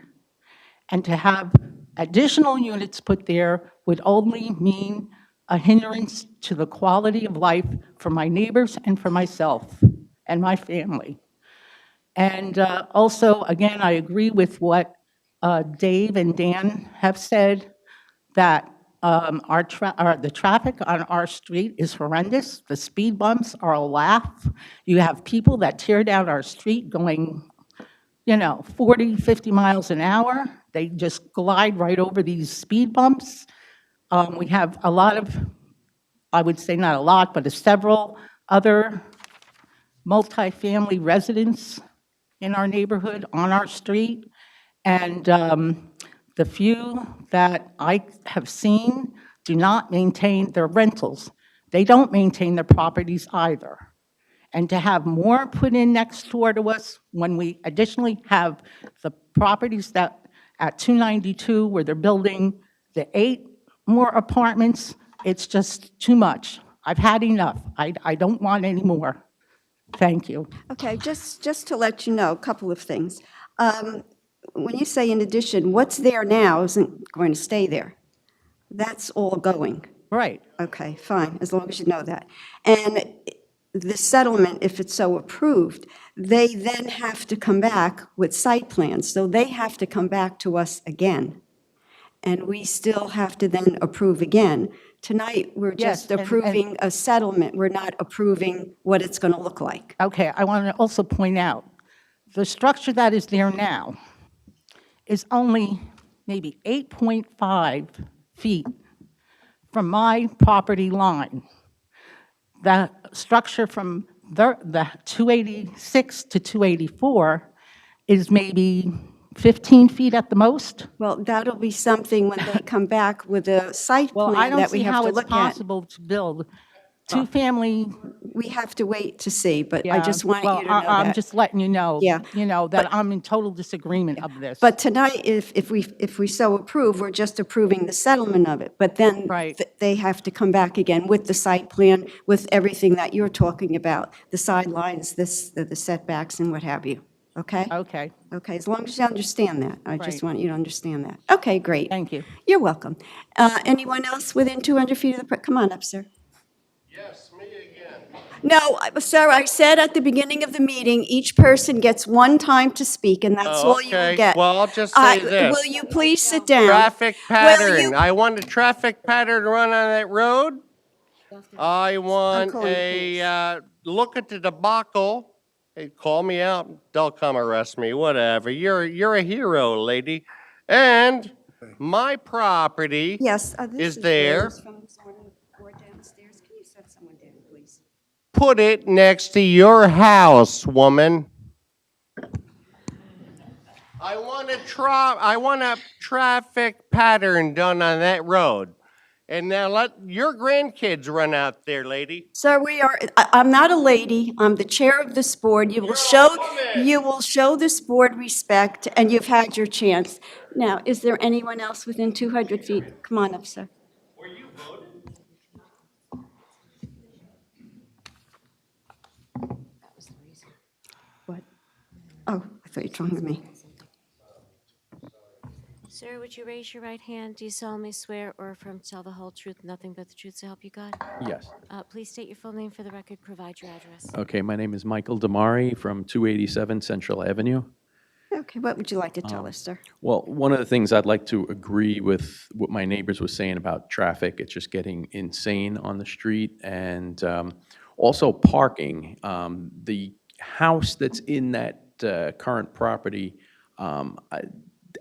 And to have additional units put there would only mean a hindrance to the quality of life for my neighbors and for myself and my family. And also, again, I agree with what Dave and Dan have said, that the traffic on our street is horrendous. The speed bumps are a laugh. You have people that tear down our street going, 40, 50 miles an hour. They just glide right over these speed bumps. We have a lot of, I would say not a lot, but several other multifamily residents in our neighborhood, on our street. And the few that I have seen do not maintain their rentals. They don't maintain their properties either. And to have more put in next door to us, when we additionally have the properties that at 292 where they're building the 8 more apartments, it's just too much. I've had enough. I don't want any more. Thank you. Okay, just to let you know, a couple of things. When you say in addition, what's there now isn't going to stay there. That's all going. Right. Okay, fine, as long as you know that. And the settlement, if it's so approved, they then have to come back with site plans. So they have to come back to us again. And we still have to then approve again. Tonight, we're Yes, just and- approving a settlement. We're not approving what it's going to look like. Okay, I want to also point out, the structure that is there now is only maybe 8.5 feet from my property line. The structure from the 286 to 284 is maybe 15 feet at the most. Well, that'll be something when they come back with a site Well, I plan don't that we see have how to it's look at. possible to build two-family. We have to wait to see, but I just want you to know I'm that. just letting you know, Yeah, that I'm in total disagreement of this. But tonight, if we so approve, we're just approving the settlement of it. But then they have to come back again with the site plan, with everything that you're talking about, the sidelines, the setbacks and what have you. Okay? Okay. Okay, as long as you understand that. I just Right. want you to understand that. Okay, great. Thank you. You're welcome. Anyone else within 200 feet of the, come on up, sir. Yes, me again. No, sir, I said at the beginning of the meeting, each person gets one time to speak, and that's Oh, all you will okay. get. Well, I'll just say this. Will you please sit down? Traffic Will pattern. you- I want a traffic pattern to run on that road. I want calling the a, look at the debacle. Hey, call me out. They'll come arrest me, whatever. You're a hero, lady. And my property Yes, this is there. Rose from the zoning board downstairs. Can you set someone down, please? Put it next to your house, woman. I want a traffic pattern done on that road. And now let your grandkids run out there, lady. Sir, I'm not a lady. I'm the chair of this board. You will show this board respect, and you've had your chance. Now, is there anyone else within 200 feet? Come on up, sir. Were you voted? What? Oh, I thought you were talking to me. Sir, would you raise your right hand? Do you solemnly swear or affirm to tell the whole truth, nothing but the truth, so help you God? Yes. Please state your full name for the record, provide your address. Okay, my name is Michael Damari from 287 Central Avenue. Okay, what would you like to tell us, sir? Well, one of the things I'd like to agree with what my neighbors were saying about traffic, it's just getting insane on the street, and also parking. The house that's in that current property,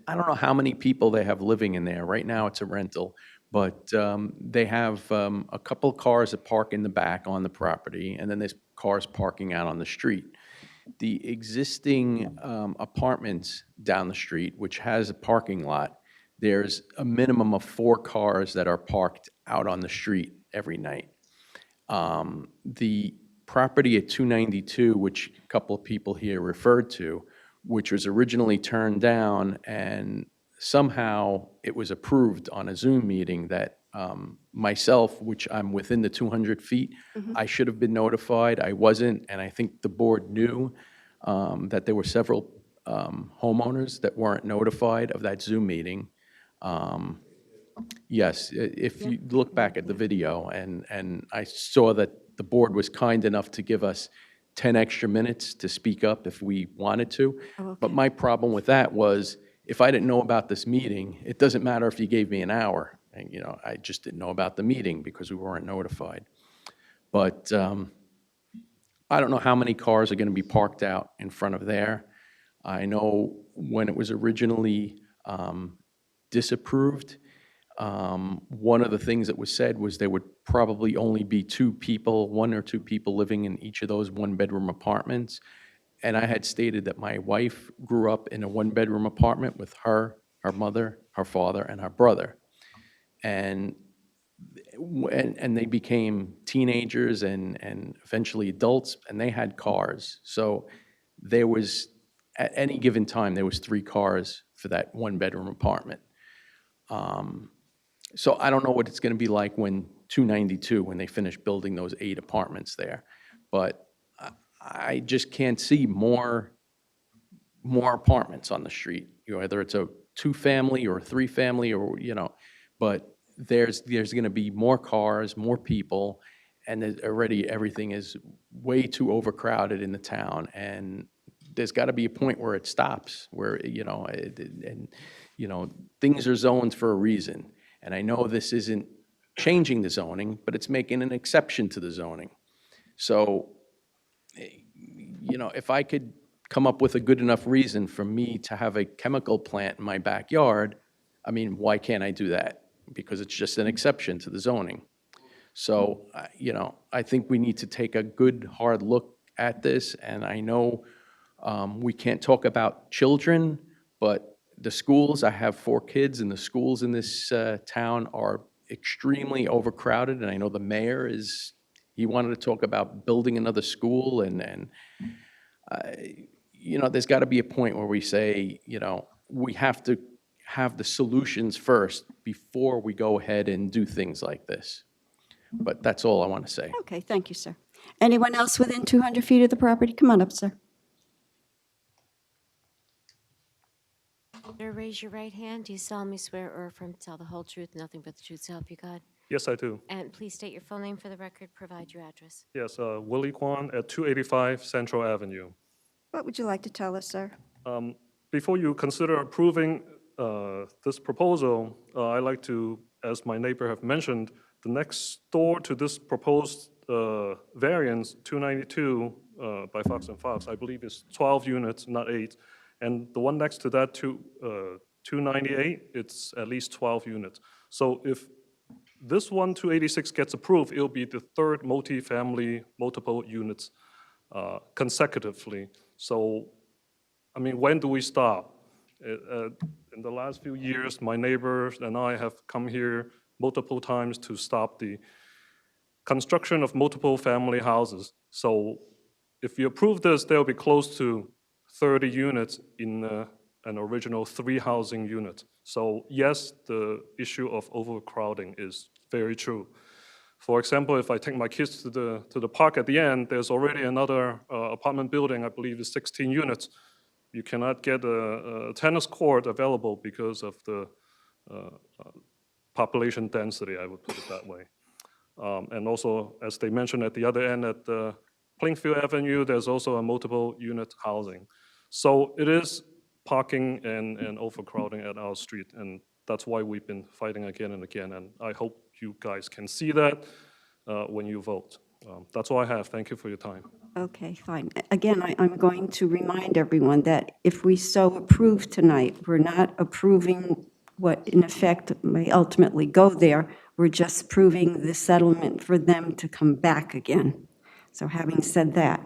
I don't know how many people they have living in there. Right now, it's a rental, but they have a couple cars that park in the back on the property, and then there's cars parking out on the street. The existing apartments down the street, which has a parking lot, there's a minimum of 4 cars that are parked out on the street every night. The property at 292, which a couple of people here referred to, which was originally turned down, and somehow it was approved on a Zoom meeting that myself, which I'm within the 200 feet, I should have been notified. I wasn't, and I think the board knew that there were several homeowners that weren't notified of that Zoom meeting. Yes, if you look back at the video, and I saw that the board was kind enough to give us 10 extra minutes to speak up if we wanted to. But my problem with that was, if I didn't know about this meeting, it doesn't matter if you gave me an hour. And, I just didn't know about the meeting because we weren't notified. But I don't know how many cars are going to be parked out in front of there. I know when it was originally disapproved, one of the things that was said was there would probably only be 1 or 2 people living in each of those 1-bedroom apartments. And I had stated that my wife grew up in a 1-bedroom apartment with her mother, her father, and her brother. And they became teenagers and eventually adults, and they had cars. So there was, at any given time, there was 3 cars for that 1-bedroom apartment. So I don't know what it's going to be like when 292, when they finish building those 8 apartments there. But I just can't see more apartments on the street, whether it's a 2-family or a 3-family or, but there's going to be more cars, more people, and there's already everything is way too overcrowded in the town. And there's got to be a point where it stops, where, things are zoned for a reason. And I know this isn't changing the zoning, but it's making an exception to the zoning. So, if I could come up with a good enough reason for me to have a chemical plant in my backyard, I mean, why can't I do that? Because it's just an exception to the zoning. So, I think we need to take a good, hard look at this, and I know we can't talk about children, but the schools, I have 4 kids, and the schools in this town are extremely overcrowded, and I know the mayor he wanted to talk about building another school, and there's got to be a point where we say, we have to have the solutions first before we go ahead and do things like this. But that's all I want to say. Okay, thank you, sir. Anyone else within 200 feet of the property? Come on up, sir. Sir, raise your right hand. Do you solemnly swear or affirm to tell the whole truth, nothing but the truth, so help you God? Yes, I do. And please state your full name for the record. Provide your address. Yes, Willie Kwan at 285 Central Avenue. What would you like to tell us, sir? Before you consider approving this proposal, I'd like to, as my neighbor have mentioned, the next door to this proposed variance, 292 by Fox and Fox, I believe is 12 units, not 8. And the one next to that, 298, it's at least 12 units. So if this one, 286, gets approved, it'll be the 3rd multifamily, multiple units consecutively. So, I mean, when do we stop? In the last few years, my neighbors and I have come here multiple times to stop the construction of multiple family houses. So if you approve this, they'll be close to 30 units in an original 3 housing unit. So yes, the issue of overcrowding is very true. For example, if I take my kids to the park at the end, there's already another apartment building, I believe is 16 units. You cannot get a tennis court available because of the population density, I would put it that way. And also, as they mentioned at the other end, at Plainfield Avenue, there's also a multiple unit housing. So it is parking and overcrowding at our street, and that's why we've been fighting again and again, and I hope you guys can see that when you vote. That's all I have. Thank you for your time. Okay, fine. Again, I'm going to remind everyone that if we so approve tonight, we're not approving what in effect may ultimately go there. We're just approving the settlement for them to come back again. So having said that,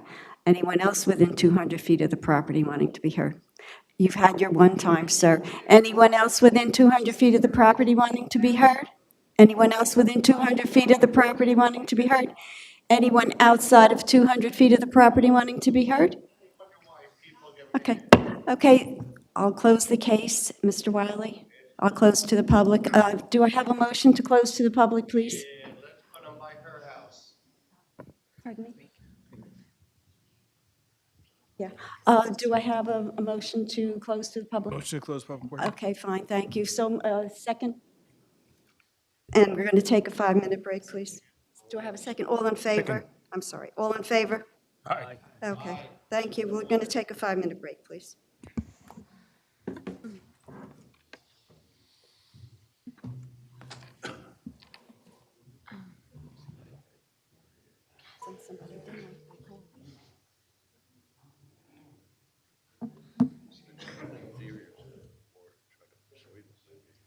anyone else within 200 feet of the property wanting to be heard? You've had your one time, sir. Anyone else within 200 feet of the property wanting to be heard? Anyone else within 200 feet of the property wanting to be heard? Anyone outside of 200 feet of the property wanting to be heard? Okay, okay, I'll close the case, Mr. Wiley. I'll close to the public. Do I have a motion to close to the public, please? Pardon me? Yeah. Do I have a motion to close to the public? Motion to close public portion. Okay, fine, thank you. So, second? And we're going to take a 5-minute break, please. Do I have a second? All in favor? Second. I'm sorry, all in favor? Aye. Okay, thank you. We're going to take a 5-minute break, please.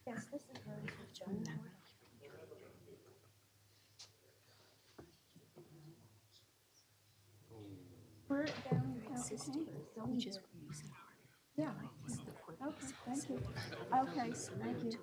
Yes, this is very good, John. We're down in just yeah. Okay, thank you. Okay, thank you.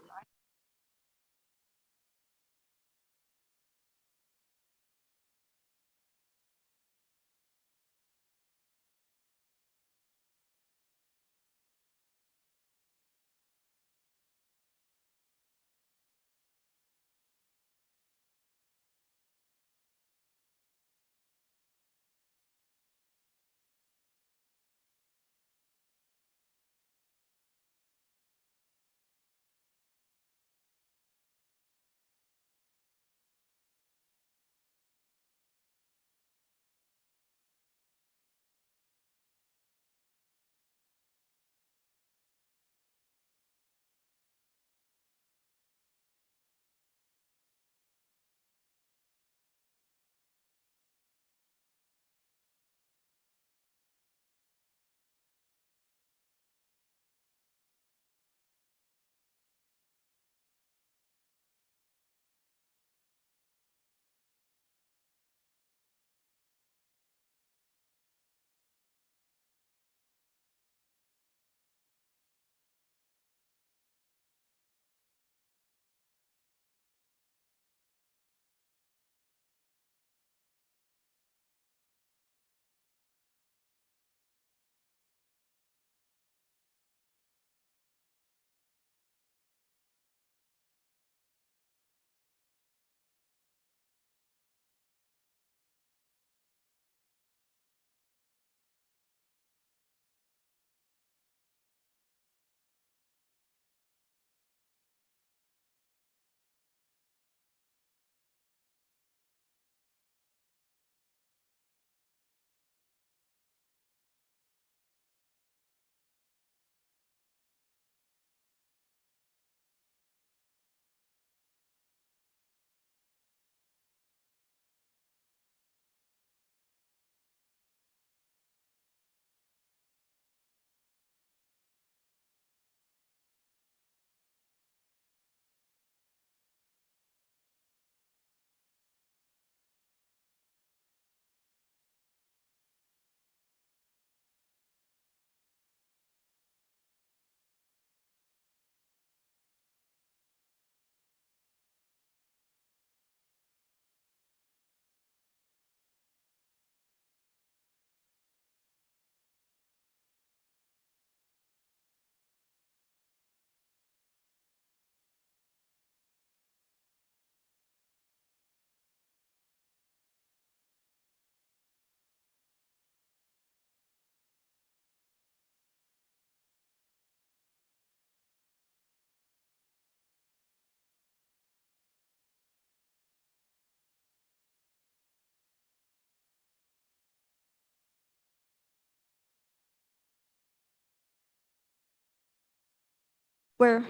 We're,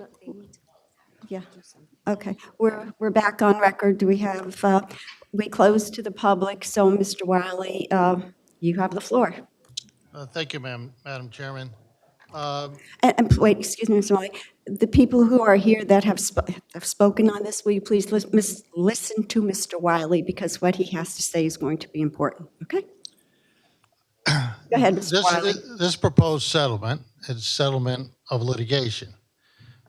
yeah, okay. We're back on record. Do we have, we closed to the public, so Mr. Wiley, you have the floor. Thank you, Madam Chairman. And wait, excuse me, Mr. Wiley. The people who are here that have spoken on this, will you please listen to Mr. Wiley, because what he has to say is going to be important, okay? Go ahead, Mr. Wiley. This proposed settlement is settlement of litigation.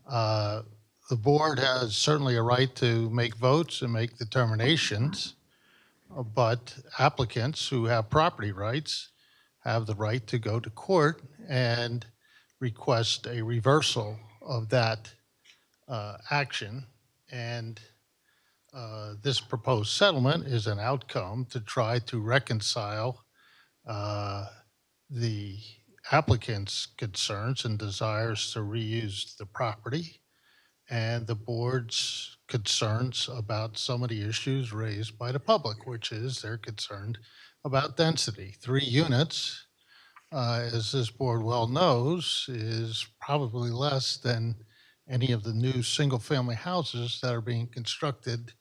The board has certainly a right to make votes and make determinations, but applicants who have property rights have the right to go to court and request a reversal of that action. And this proposed settlement is an outcome to try to reconcile the applicant's concerns and desires to reuse the property and the board's concerns about some of the issues raised by the public, which is they're concerned about density. 3 units, as this board well knows, is probably less than any of the new single-family houses that are being constructed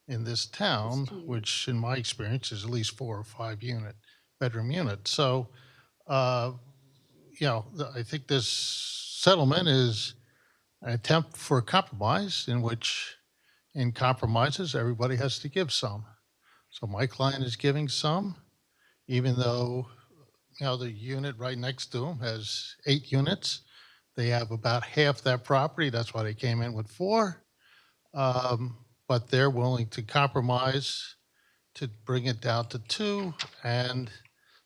in this town, which in my experience is at least 4 or 5 bedroom units. So, I think this settlement is an attempt for a compromise in which, in compromises, everybody has to give some. So my client is giving some, even though, the unit right next to him has 8 units. They have about half that property. That's why they came in with 4. But they're willing to compromise to bring it down to 2, and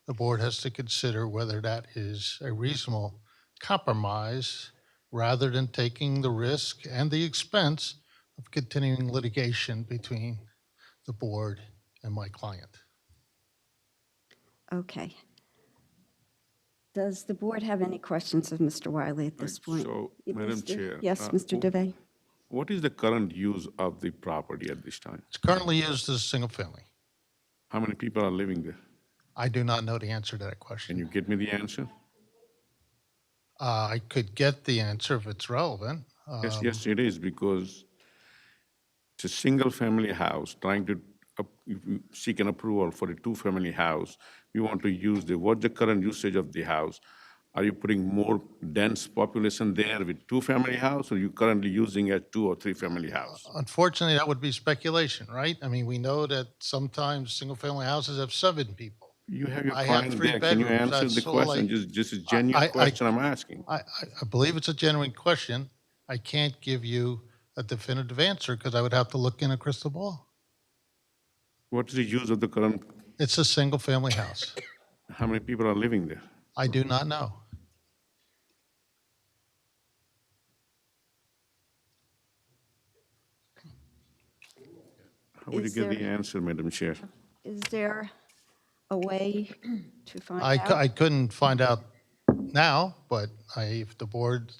the board has to consider whether that is a reasonable compromise rather than taking the risk and the expense of continuing litigation between the board and my client. Okay. Does the board have any questions of Mr. Wiley at this point? So, Madam Chair. Yes, Mr. DeVay. What is the current use of the property at this time? It's currently used as a single family. How many people are living there? I do not know the answer to that question. Can you get me the answer? I could get the answer if it's relevant. Yes, it is, because it's a single-family house, trying to seek an approval for a 2-family house. You want to use what's the current usage of the house? Are you putting more dense population there with 2-family house, or are you currently using a 2 or 3-family house? Unfortunately, that would be speculation, right? I mean, we know that sometimes single-family houses have 7 people. You have your I client have 3 there. Can you bedrooms. answer That's the all question? Just a genuine question I'm asking. I believe it's a genuine question. I can't give you a definitive answer because I would have to look in a crystal ball. What is the use of the current? It's a single-family house. How many people are living there? I do not know. How would you get the answer, Madam Chair? Is there a way to find I out? I couldn't find out now, but if the board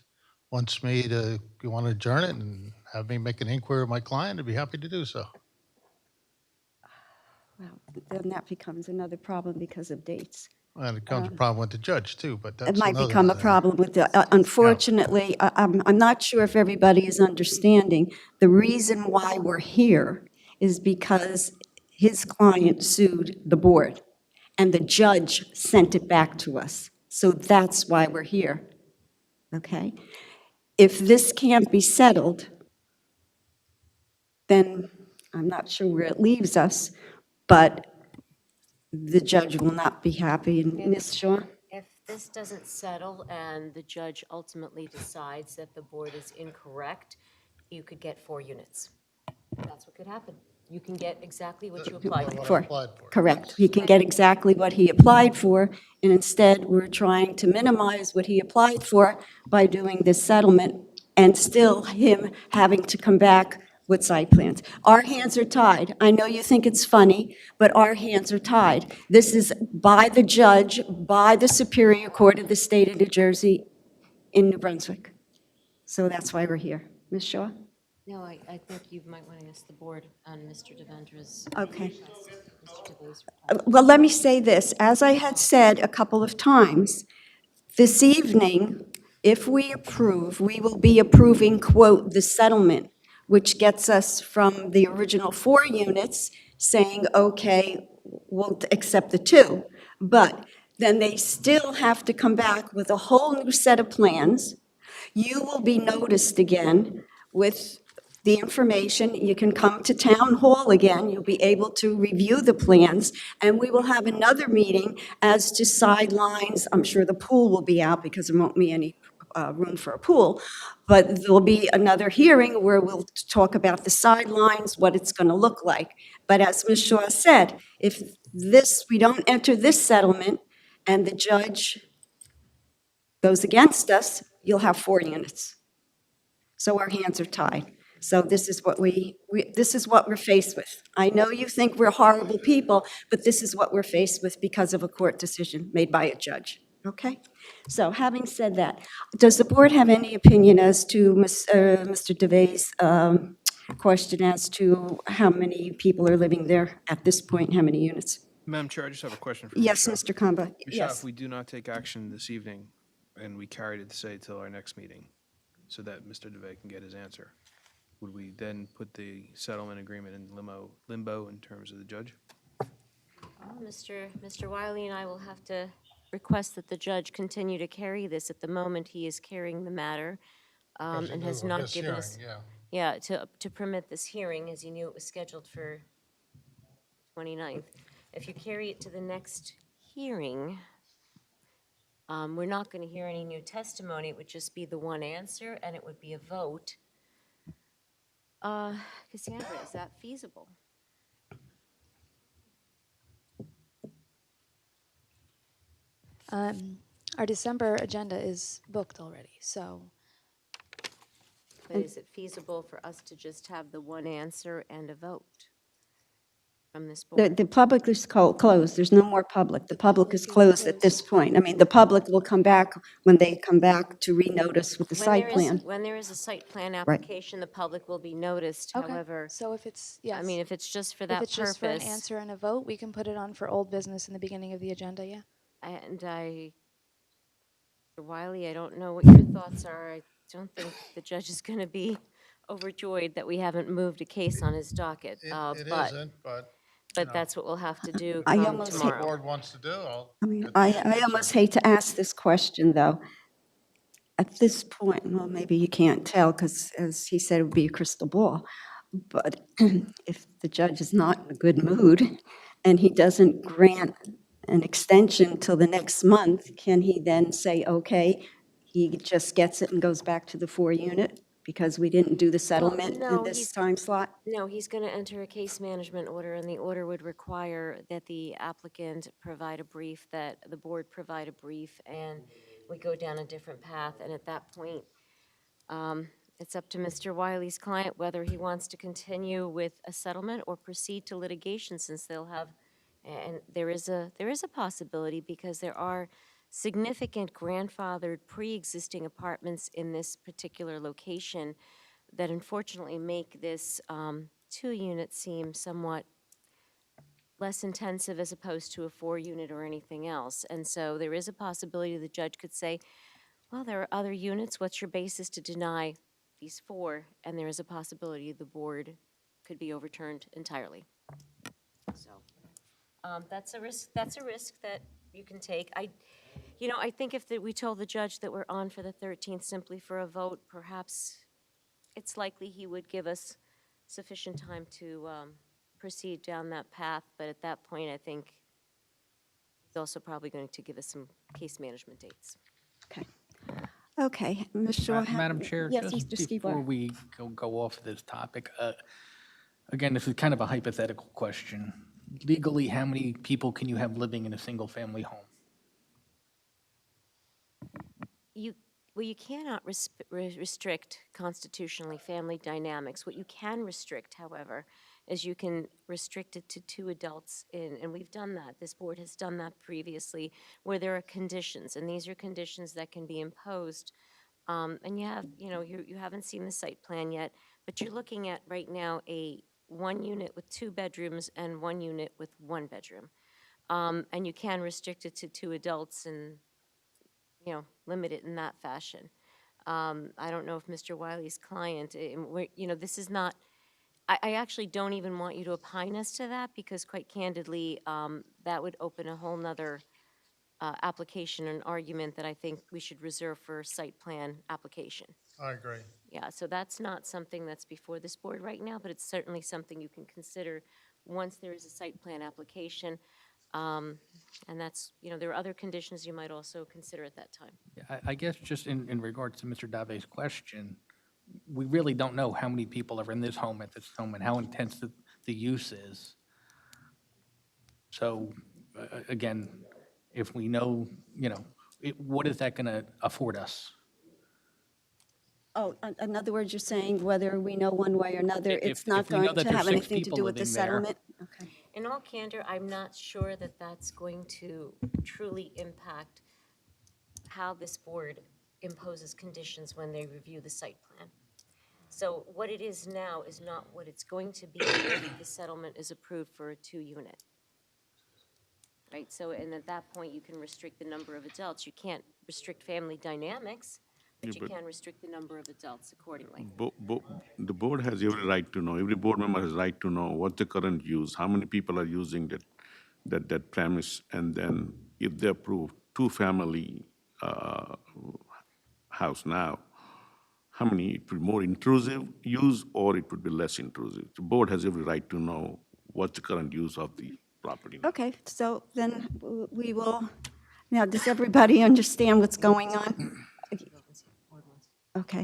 wants me to, you want to adjourn it and have me make an inquiry of my client, I'd be happy to do so. Well, then that becomes another problem because of dates. And it becomes a problem with the judge too, but that's It might another become a matter. problem with the, unfortunately, I'm not sure if everybody is understanding. The reason why we're here is because his client sued the board, and the judge sent it back to us. So that's why we're here, okay? If this can't be settled, then I'm not sure where it leaves us, but the judge will not be happy. And Ms. Shaw? If this doesn't settle and the judge ultimately decides that the board is incorrect, you could get 4 units. That's what could happen. You can get exactly what you applied for. Correct. He can get exactly what he applied for, and instead, we're trying to minimize what he applied for by doing this settlement, and still him having to come back with site plans. Our hands are tied. I know you think it's funny, but our hands are tied. This is by the judge, by the Superior Court of the State of New Jersey in New Brunswick. So that's why we're here. Ms. Shaw? No, I think you might want to ask the board on Mr. Devendra's. Okay. Mr. DeVay's Well, let me say this. As I had said a couple of times, this evening, If we approve, we will be approving, quote, "the settlement," which gets us from the original 4 units, saying, okay, we'll accept the 2. But then they still have to come back with a whole new set of plans. You will be noticed again with the information. You can come to town hall again. You'll be able to review the plans, and we will have another meeting as to sidelines. I'm sure the pool will be out because there won't be any room for a pool, but there'll be another hearing where we'll talk about the sidelines, what it's going to look like. But as Ms. Shaw said, if we don't enter this settlement and the judge goes against us, you'll have 4 units. So our hands are tied. So this is what this is what we're faced with. I know you think we're horrible people, but this is what we're faced with because of a court decision made by a judge, okay? So having said that, does the board have any opinion as to Mr. DeVay's question as to how many people are living there at this point, how many units? Madam Chair, I just have a question for Yes, Ms. Shaw. Mr. Kamba, Ms. Shaw, yes. if we do not take action this evening, and we carried it, say, till our next meeting, so that Mr. DeVay can get his answer, would we then put the settlement agreement in limbo in terms of the judge? Mr. Wiley and I will have to request that the judge continue to carry this. At the moment, he is carrying the matter and has not This given hearing, us, yeah. to permit this hearing, as you knew it was scheduled for 29th. If you carry it to the next hearing, we're not going to hear any new testimony. It would just be the one answer, and it would be a vote. Cassandra, is that feasible? Our December agenda is booked already, so. But is it feasible for us to just have the one answer and a vote from this board? The public is closed. There's no more public. The public is closed at this point. I mean, the public will come back when they come back to renotice with the site plan. When there is a site plan application, the public will be noticed. Okay. However, So if it's, yes. I mean, if it's just for that If it's just for an purpose, answer and a vote, we can put it on for old business in the beginning of the agenda, yeah. and Mr. Wiley, I don't know what your thoughts are. I don't think the judge is going to be overjoyed that we haven't moved a case on his docket. It but isn't, but. But that's what we'll have to do I come almost If the tomorrow. board wants to do, I mean, I almost hate to ask this question, though. At this point, well, maybe you can't tell, because as he said, it would be a crystal ball. But if the judge is not in a good mood and he doesn't grant an extension till the next month, can he then say, okay, he just gets it and goes back to the 4-unit because we didn't do the settlement in no, this time slot? No, he's going to enter a case management order, and the order would require that the applicant provide a brief, that the board provide a brief, and we go down a different path. And at that point, it's up to Mr. Wiley's client whether he wants to continue with a settlement or proceed to litigation, since they'll have, and there is a possibility, because there are significant grandfathered pre-existing apartments in this particular location that unfortunately make this 2-unit seem somewhat less intensive as opposed to a 4-unit or anything else. And so there is a possibility the judge could say, well, there are other units. What's your basis to deny these 4? And there is a possibility the board could be overturned entirely. So that's a risk. That's a risk that you can take. I think if we told the judge that we're on for the 13th simply for a vote, perhaps it's likely he would give us sufficient time to proceed down that path. But at that point, I think he's also probably going to give us some case management dates. Okay, Ms. Shaw. Madam Chair, Yes, just Mr. before Skibler. we go off this topic, again, this is kind of a hypothetical question. Legally, how many people can you have living in a single-family home? You cannot restrict constitutionally family dynamics. What you can restrict, however, is you can restrict it to 2 adults and we've done that. This board has done that previously, where there are conditions, and these are conditions that can be imposed. And you haven't seen the site plan yet, but you're looking at right now a 1-unit with 2 bedrooms and 1 unit with 1 bedroom. And you can restrict it to 2 adults, and limit it in that fashion. I don't know if Mr. Wiley's client, this is not, I actually don't even want you to opine as to that, because quite candidly, that would open a whole nother application and argument that I think we should reserve for site plan application. I agree. Yeah, so that's not something that's before this board right now, but it's certainly something you can consider once there is a site plan application. And that's, there are other conditions you might also consider at that time. I guess just in regards to Mr. Dave's question, we really don't know how many people are in this home at this moment, how intense the use is. So, again, if we know, what is that going to afford us? Oh, in other words, you're saying whether we know one way or another, it's not if we know going that to there's have 6 anything to people do with the living there. settlement? Okay. In all candor, I'm not sure that that's going to truly impact how this board imposes conditions when they review the site plan. So what it is now is not what it's going to be if the settlement is approved for a 2-unit. Right, so, and at that point, you can restrict the number of adults. You can't restrict family dynamics, but you can restrict the number of adults accordingly. The board has every right to know, every board member has right to know what the current use, how many people are using that premise, and then if they approve 2-family house now, how many, it would be more intrusive use or it would be less intrusive. The board has every right to know what's the current use of the property. Okay, so then we will, now, does everybody understand what's going on? Okay,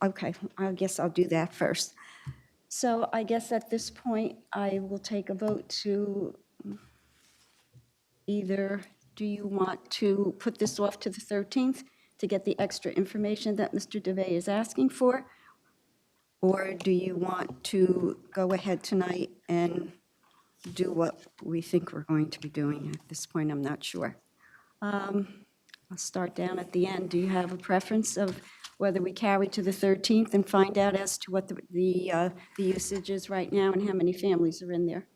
okay, I guess I'll do that first. So I guess at this point, I will take a vote to either, do you want to put this off to the 13th to get the extra information that Mr. DeVay is asking for? Or do you want to go ahead tonight and do what we think we're going to be doing? At this point, I'm not sure. I'll start down at the end. Do you have a preference of whether we carry to the 13th and find out as to what the usage is right now and how many families are in there?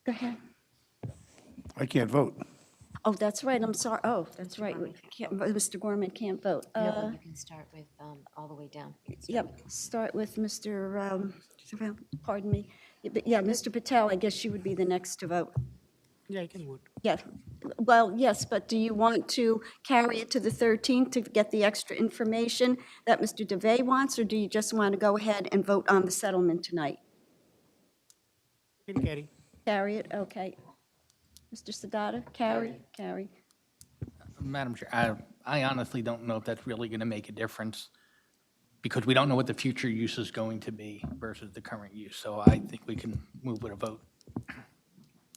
Go ahead. I can't vote. Oh, that's right, I'm sorry. Oh, that's right. Mr. Gorman can't vote. No, you can start with all the way down. Yep, start with Mr., pardon me. Yeah, Mr. Patel, I guess you would be the next to vote. Yeah, I can vote. Yeah, well, yes, but do you want to carry it to the 13th to get the extra information that Mr. DeVay wants, or do you just want to go ahead and vote on the settlement tonight? Can carry. Carry it, okay. Mr. Sadata, carry? Carry. Madam Chair, I honestly don't know if that's really going to make a difference, because we don't know what the future use is going to be versus the current use. So I think we can move with a vote.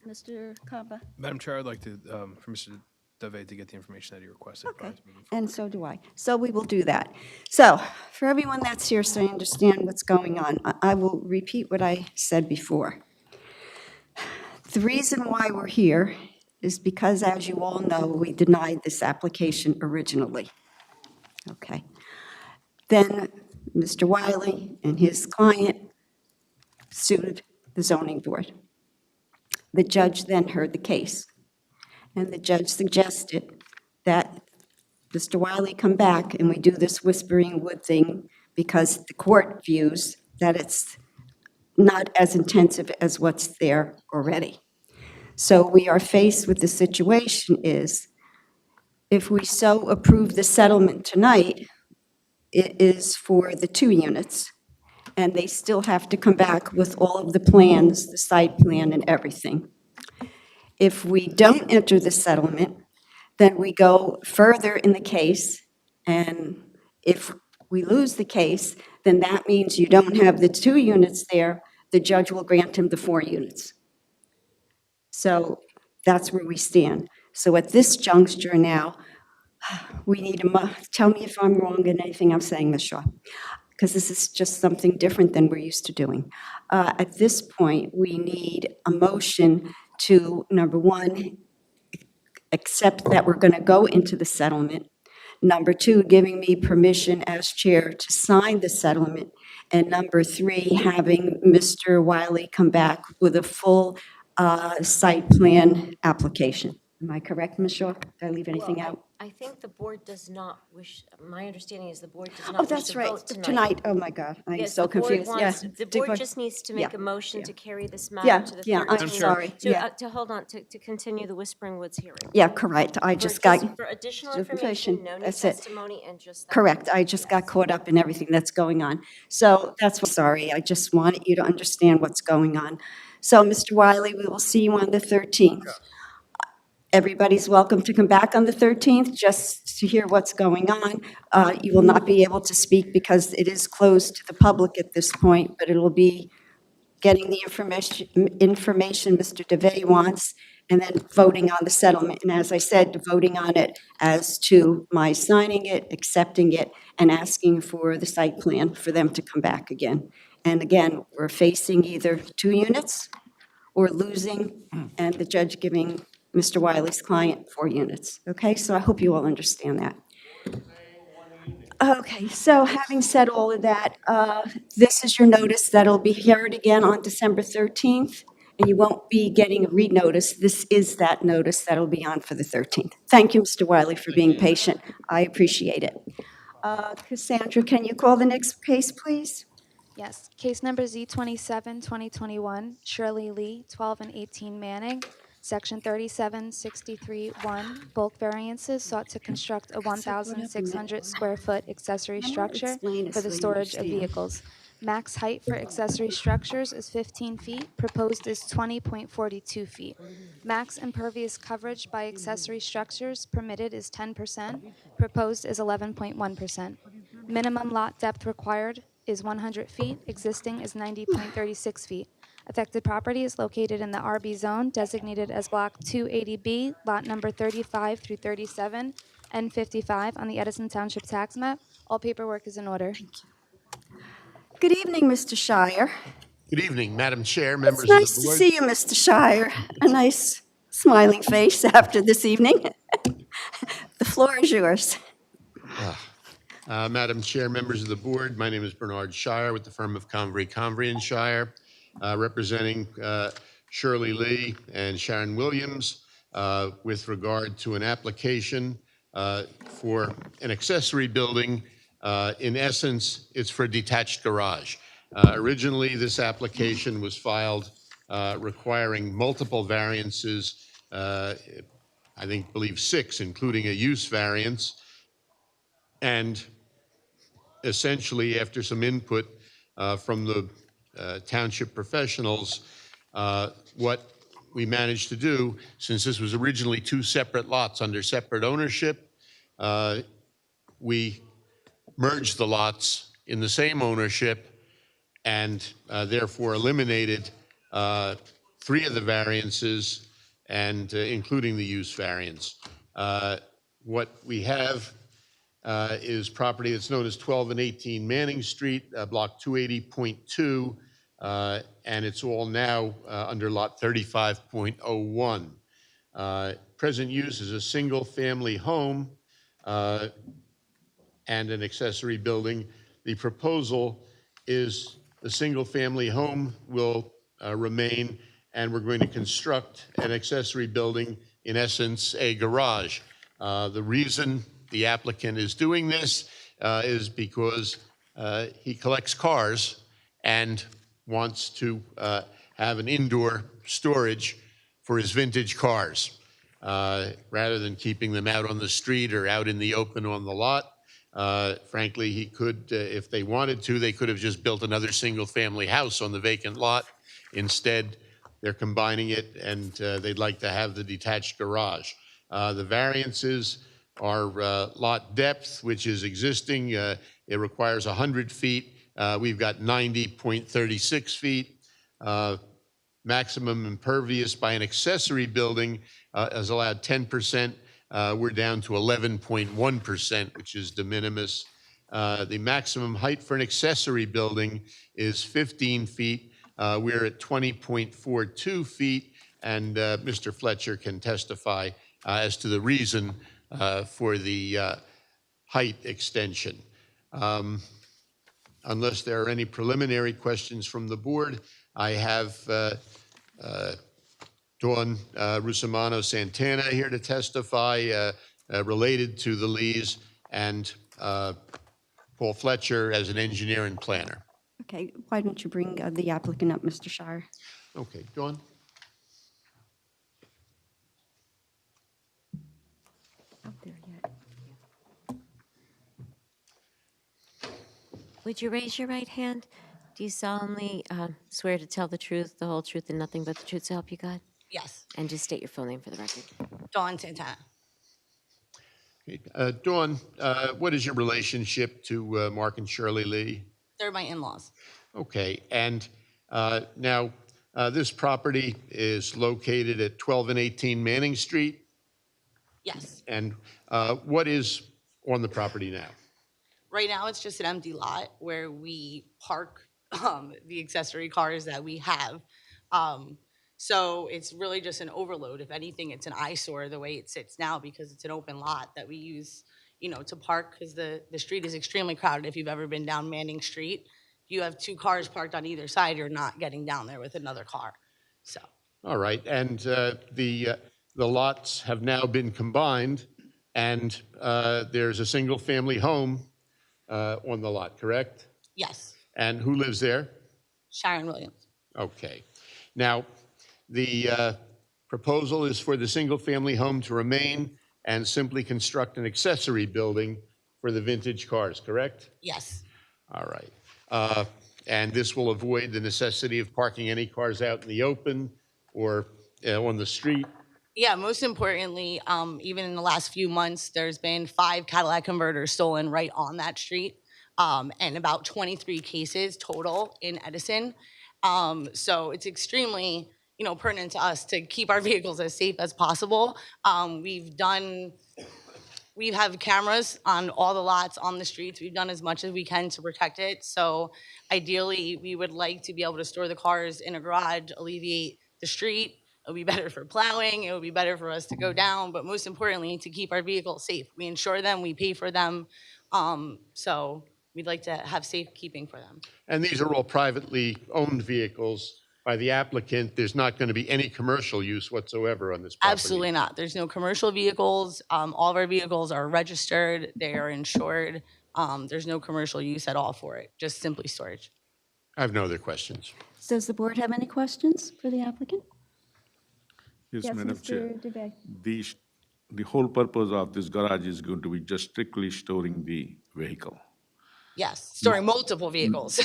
Mr. Kaba? Madam Chair, I'd like to, for Mr. Dave to get the information that he requested. Okay, and so do I. So we will do that. So for everyone that's here, so you understand what's going on, I will repeat what I said before. The reason why we're here is because, as you all know, we denied this application originally. Okay. Then Mr. Wiley and his client sued the zoning board. The judge then heard the case, and the judge suggested that Mr. Wiley come back and we do this Whispering Wood thing because the court views that it's not as intensive as what's there already. So we are faced with the situation is, if we so approve the settlement tonight, it is for the 2 units, and they still have to come back with all of the plans, the site plan and everything. If we don't enter the settlement, then we go further in the case, and if we lose the case, then that means you don't have the 2 units there, the judge will grant him the 4 units. So that's where we stand. So at this juncture now, we need tell me if I'm wrong in anything I'm saying, Ms. Shaw, because this is just something different than we're used to doing. At this point, we need a motion to, number 1, accept that we're going to go into the settlement. Number 2, giving me permission as chair to sign the settlement. And number 3, having Mr. Wiley come back with a full site plan application. Am I correct, Ms. Shaw? Did I leave anything Well, out? I think the board does not wish, my understanding is the board does Oh, not wish that's to right, vote tonight. tonight, oh my God, I'm Yes, so the board confused, yeah. wants, the Do board I- just needs to yeah, make a motion yeah. to carry this Yeah, matter to the 13th. yeah, I'm sorry, yeah. To hold on, to continue the Whispering Woods hearing. Yeah, correct, I just got. For additional information, no new That's it. testimony, and just that. Correct, I just got caught up in everything that's going on. So that's, sorry, I just wanted you to understand what's going on. So, Mr. Wiley, we will see you on the 13th. Everybody's welcome to come back on the 13th, just to hear what's going on. You will not be able to speak because it is closed to the public at this point, but it will be getting the information Mr. DeVay wants, and then voting on the settlement. And as I said, voting on it as to my signing it, accepting it, and asking for the site plan for them to come back again. And again, we're facing either 2 units or losing, and the judge giving Mr. Wiley's client 4 units. Okay, so I hope you all understand that. Okay, so having said all of that, this is your notice that'll be heard again on December 13th, and you won't be getting a re-notice. This is that notice that'll be on for the 13th. Thank you, Mr. Wiley, for being patient. I appreciate it. Cassandra, can you call the next case, please? Yes, case number Z27, 2021, Shirley Lee, 12 and 18 Manning, Section 3763-1, bulk variances sought to construct a 1,600 square foot accessory structure explain it for the so you storage of understand. vehicles. Max height for accessory structures is 15 feet, proposed is 20.42 feet. Max impervious coverage by accessory structures permitted is 10%, proposed is 11.1%. Minimum lot depth required is 100 feet, existing is 90.36 feet. Affected property is located in the RB zone designated as Block 280B, lot number 35 through 37, and 55 on the Edison Township Tax Map. All paperwork is in order. Good evening, Mr. Shire. Good evening, Madam Chair, It's members nice of the to board. see you, Mr. Shire. A nice smiling face after this evening. The floor is yours. Madam Chair, members of the board, my name is Bernard Shire with the firm of Convery and Shire, representing Shirley Lee and Sharon Williams with regard to an application for an accessory building. In essence, it's for a detached garage. Originally, this application was filed requiring multiple variances, I believe 6, including a use variance. And essentially, after some input from the township professionals, what we managed to do, since this was originally 2 separate lots under separate ownership, we merged the lots in the same ownership and therefore eliminated 3 of the variances, and including the use variance. What we have is property that's known as 12 and 18 Manning Street, Block 280.2, and it's all now under Lot 35.01. Present use is a single-family home and an accessory building. The proposal is the single-family home will remain, and we're going to construct an accessory building, in essence, a garage. The reason the applicant is doing this is because he collects cars and wants to have an indoor storage for his vintage cars. Rather than keeping them out on the street or out in the open on the lot, frankly, he could, if they wanted to, they could have just built another single-family house on the vacant lot. Instead, they're combining it, and they'd like to have the detached garage. The variances are lot depth, which is existing. It requires 100 feet. We've got 90.36 feet. Maximum impervious by an accessory building is allowed 10%. We're down to 11.1%, which is de minimis. The maximum height for an accessory building is 15 feet. We're at 20.42 feet, and Mr. Fletcher can testify as to the reason for the height extension. Unless there are any preliminary questions from the board, I have Dawn Rusomano Santana here to testify related to the Lees, and Paul Fletcher as an engineer and planner. Okay, why don't you bring the applicant up, Mr. Shire? Okay, Dawn? Out there yet? Would you raise your right hand? Do you solemnly swear to tell the truth, the whole truth, and nothing but the truth to help you God? Yes, And just state your full name for the record. Dawn Santana. Dawn, what is your relationship to Mark and Shirley Lee? They're my in-laws. Okay, and now this property is located at 12 and 18 Manning Street, Yes. and what is on the property now? Right now, it's just an empty lot where we park the accessory cars that we have. So it's really just an overload. If anything, it's an eyesore the way it sits now because it's an open lot that we use, to park because the street is extremely crowded. If you've ever been down Manning Street, you have two cars parked on either side. You're not getting down there with another car. So. All right, and the lots have now been combined, and there's a single-family home on the lot, correct? Yes. And who lives there? Sharon Williams. Okay. Now, the proposal is for the single-family home to remain and simply construct an accessory building for the vintage cars, correct? Yes. All right. And this will avoid the necessity of parking any cars out in the open or on the street? Yeah, most importantly, even in the last few months, there's been 5 Cadillac converters stolen right on that street, and about 23 cases total in Edison. So it's extremely, pertinent to us to keep our vehicles as safe as possible. We have cameras on all the lots on the streets. We've done as much as we can to protect it. So ideally, we would like to be able to store the cars in a garage, alleviate the street. It would be better for plowing. It would be better for us to go down, but most importantly, to keep our vehicles safe. We insure them, we pay for them. So we'd like to have safekeeping for them. And these are all privately owned vehicles by the applicant. There's not going to be any commercial use whatsoever on this property. Absolutely not. There's no commercial vehicles. All of our vehicles are registered. They are insured. There's no commercial use at all for it, just simply storage. I have no other questions. Does the board have any questions for the applicant? Yes, Yes, Madam Mr. Chair. Dubey. The whole purpose of this garage is going to be just strictly storing the vehicle. Yes, storing multiple vehicles.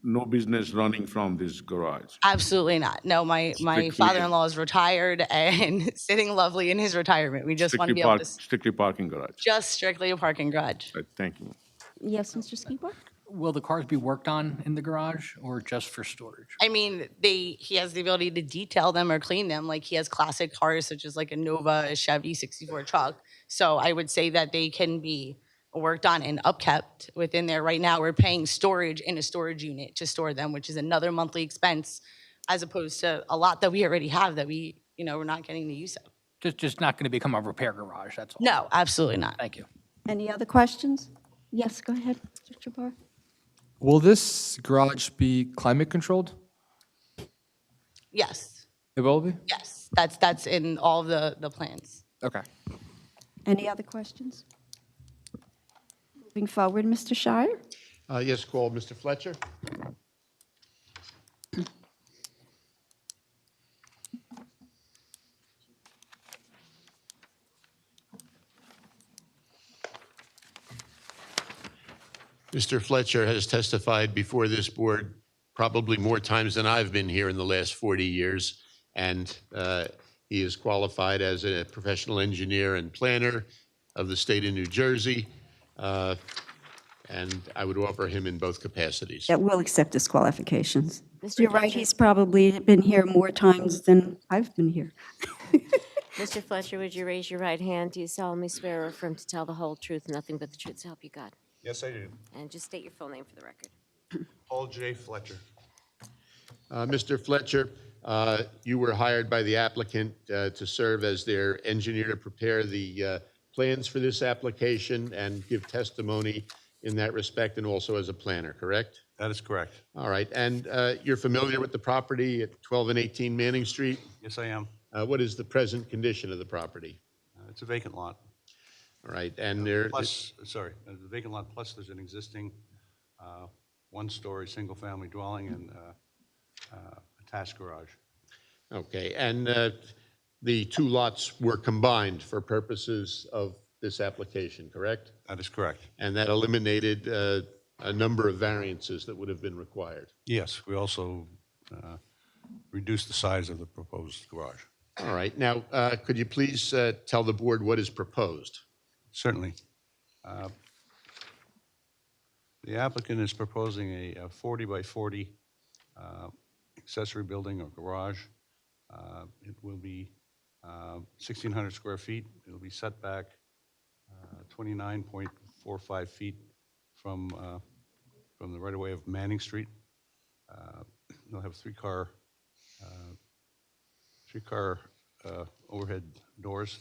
No business running from this garage. Absolutely not. No, my Strictly- father-in-law is retired and sitting lovely in his retirement. We just want to be able to, Strictly parking garage. just strictly a parking garage. Right, thank you. Yes, Mr. Skibar? Will the cars be worked on in the garage or just for storage? I mean, he has the ability to detail them or clean them. Like he has classic cars such as like a Nova, a Chevy 64 truck. So I would say that they can be worked on and upkept within there. Right now, we're paying storage in a storage unit to store them, which is another monthly expense as opposed to a lot that we already have that we're not getting the use of. Just not going to become a repair garage, that's all. No, absolutely not. Thank you. Any other questions? Yes, go ahead, Mr. Jabbar. Will this garage be climate controlled? Yes, It will be? yes. That's in all of the plans. Okay. Any other questions? Moving forward, Mr. Shire? Yes, call Mr. Fletcher. Mr. Fletcher has testified before this board probably more times than I've been here in the last 40 years, and he is qualified as a professional engineer and planner of the state of New Jersey, and I would offer him in both capacities. Yeah, we'll accept his qualifications. Mr. You're right, Fletcher. he's probably been here more times than I've been here. Mr. Fletcher, would you raise your right hand? Do you solemnly swear or affirm to tell the whole truth, nothing but the truth, so help you God? Yes, I do. And just state your full name for the record. Paul J. Fletcher. Mr. Fletcher, you were hired by the applicant to serve as their engineer to prepare the plans for this application and give testimony in that respect, and also as a planner, correct? That is correct. All right, and you're familiar with the property at 12 and 18 Manning Street? Yes, I am. What is the present condition of the property? It's a vacant lot. All right, and there, Plus, sorry, the vacant lot, plus there's an existing one-story, single-family dwelling and attached garage. okay, and the two lots were combined for purposes of this application, correct? That is correct. And that eliminated a number of variances that would have been required. Yes, we also reduced the size of the proposed garage. All right, now, could you please tell the board what is proposed? Certainly. The applicant is proposing a 40 by 40 accessory building or garage. It will be 1,600 square feet. It'll be set back 29.45 feet from the right-of-way of Manning Street. It'll have three-car overhead doors,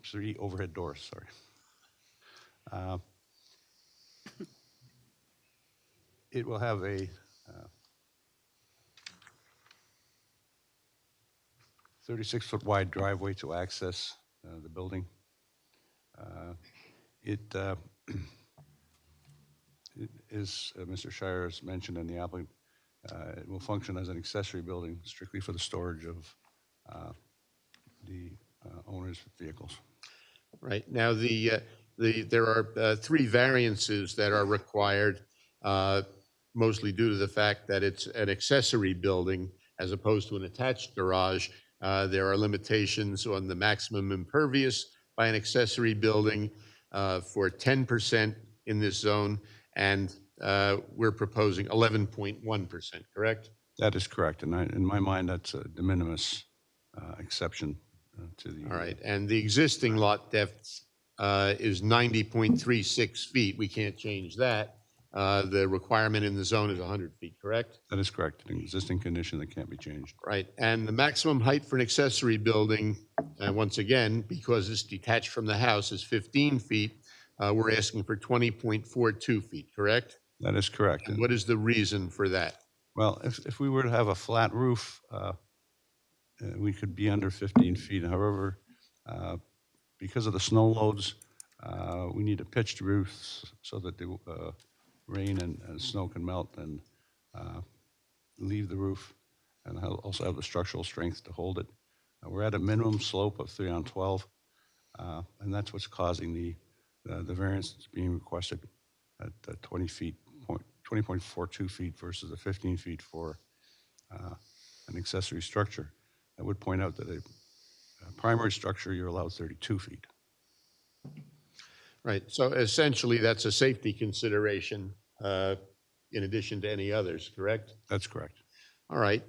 3 overhead doors, sorry. It will have a 36-foot wide driveway to access the building. It is, Mr. Shire has mentioned in the applicant, it will function as an accessory building strictly for the storage of the owner's vehicles. Right, now, there are 3 variances that are required, mostly due to the fact that it's an accessory building as opposed to an attached garage. There are limitations on the maximum impervious by an accessory building for 10% in this zone, and we're proposing 11.1%, correct? That is correct, and in my mind, that's a de minimis exception to the... All right, and the existing lot depth is 90.36 feet. We can't change that. The requirement in the zone is 100 feet, correct? That is correct, an existing condition that can't be changed. Right, and the maximum height for an accessory building, once again, because it's detached from the house, is 15 feet. We're asking for 20.42 feet, correct? That is correct. And what is the reason for that? Well, if we were to have a flat roof, we could be under 15 feet. However, because of the snow loads, we need a pitched roof so that the rain and snow can melt and leave the roof, and also have the structural strength to hold it. We're at a minimum slope of 3 on 12, and that's what's causing the variance that's being requested at 20.42 feet versus the 15 feet for an accessory structure. I would point out that a primary structure, you're allowed 32 feet. Right, so essentially, that's a safety consideration in addition to any others, correct? That's correct. All right,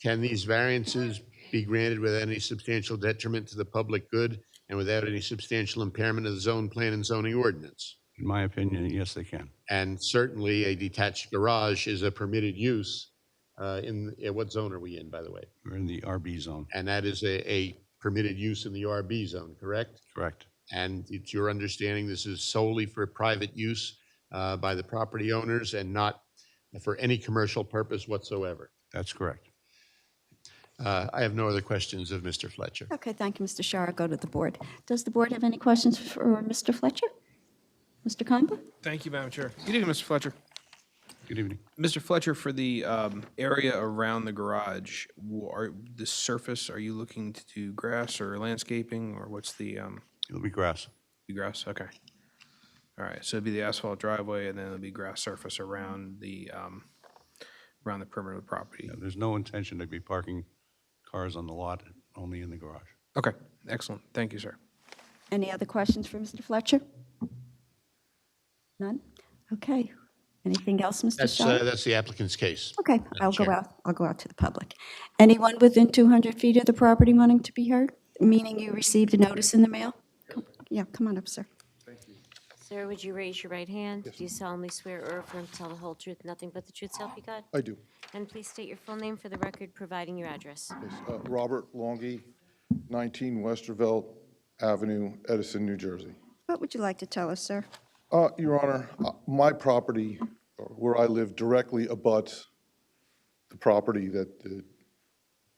can these variances be granted without any substantial detriment to the public good and without any substantial impairment of the zone plan and zoning ordinance? In my opinion, yes, they can. And certainly, a detached garage is a permitted use what zone are we in, by the way? We're in the RB zone. And that is a permitted use in the RB zone, correct? Correct. And it's your understanding this is solely for private use by the property owners and not for any commercial purpose whatsoever? That's correct. I have no other questions of Mr. Fletcher. Okay, thank you, Mr. Shar. I'll go to the board. Does the board have any questions for Mr. Fletcher? Mr. Conba? Thank you, Madam Chair. Good evening, Mr. Fletcher. Good evening. Mr. Fletcher, for the area around the garage, the surface, are you looking to do grass or landscaping, or what's the? It'll be grass. Be grass, okay. All right, so it'd be the asphalt driveway, and then it'll be grass surface around the perimeter of the property. Yeah, there's no intention to be parking cars on the lot, only in the garage. Okay, excellent. Thank you, sir. Any other questions for Mr. Fletcher? None? Okay. Anything else, Mr. Shar? That's the applicant's case. Okay, I'll Chair. go out to the public. Anyone within 200 feet of the property wanting to be heard? Meaning you received a notice in the mail? Yeah, come on up, sir. Sir, would you raise your right hand? Do you solemnly swear or affirm to tell the whole truth, nothing but the truth, so help you God? I do. And please state your full name for the record, providing your address. Robert Longy, 19 Westervelt Avenue, Edison, New Jersey. What would you like to tell us, sir? Your Honor, my property, where I live, directly abuts the property that the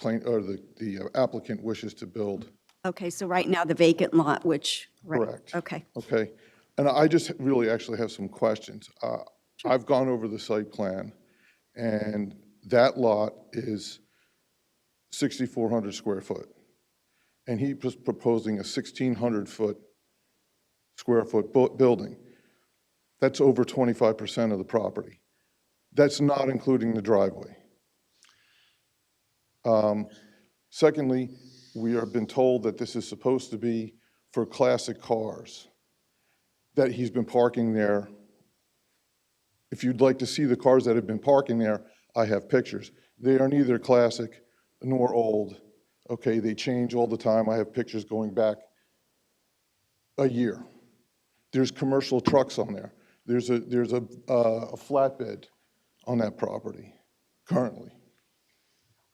or the applicant wishes to build. Okay, so right now, the vacant lot, which, right, Correct. okay. Okay, and I just really actually have some questions. I've gone over the site plan, and that lot is 6,400 square foot. And he was proposing a 1,600 square foot building. That's over 25% of the property. That's not including the driveway. Secondly, we have been told that this is supposed to be for classic cars, that he's been parking there. If you'd like to see the cars that have been parking there, I have pictures. They are neither classic nor old. Okay, they change all the time. I have pictures going back a year. There's commercial trucks on there. There's a flatbed on that property currently.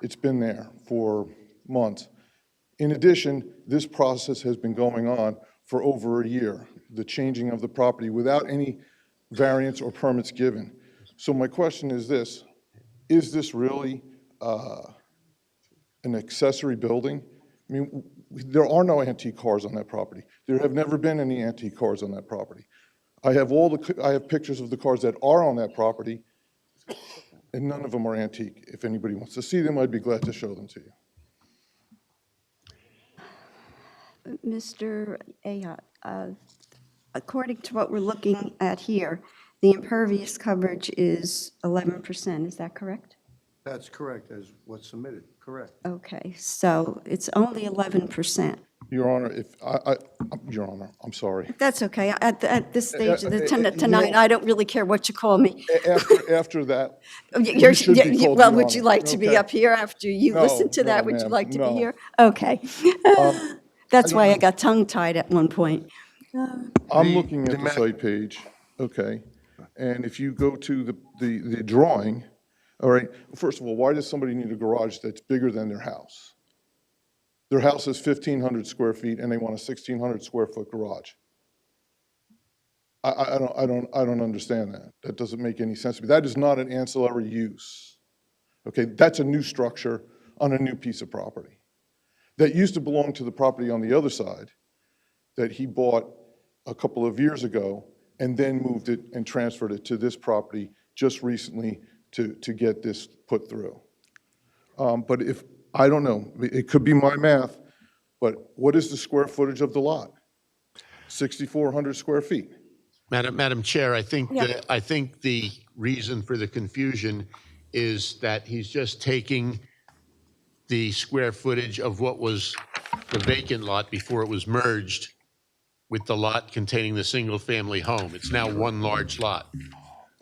It's been there for months. In addition, this process has been going on for over a year, the changing of the property without any variance or permits given. So my question is this: is this really an accessory building? I mean, there are no antique cars on that property. There have never been any antique cars on that property. I have pictures of the cars that are on that property, and none of them are antique. If anybody wants to see them, I'd be glad to show them to you. Mr. Ayotte, according to what we're looking at here, the impervious coverage is 11%, is that correct? That's correct, as what's submitted, correct. Okay, so it's only 11%. Your Honor, Your Honor, I'm sorry. That's okay. At this stage of the you tonight, know- I don't really care what you call me. After that, you should be called Well, Your would you Honor. like to be Okay. up here after you No, listen to that? no, Would you ma'am, like to be no. here? Okay. That's why I got tongue-tied at one point. I'm looking at the site page, okay, and if you go to the drawing, all right, first of all, why does somebody need a garage that's bigger than their house? Their house is 1,500 square feet, and they want a 1,600 square foot garage. I don't understand that. That doesn't make any sense to me. That is not an ancillary use. Okay, that's a new structure on a new piece of property. That used to belong to the property on the other side that he bought a couple of years ago and then moved it and transferred it to this property just recently to get this put through. But if, I don't know, it could be my math, but what is the square footage of the lot? 6,400 square feet. Madam Chair, I think Yeah. I think the reason for the confusion is that he's just taking the square footage of what was the vacant lot before it was merged with the lot containing the single-family home. It's now one large lot.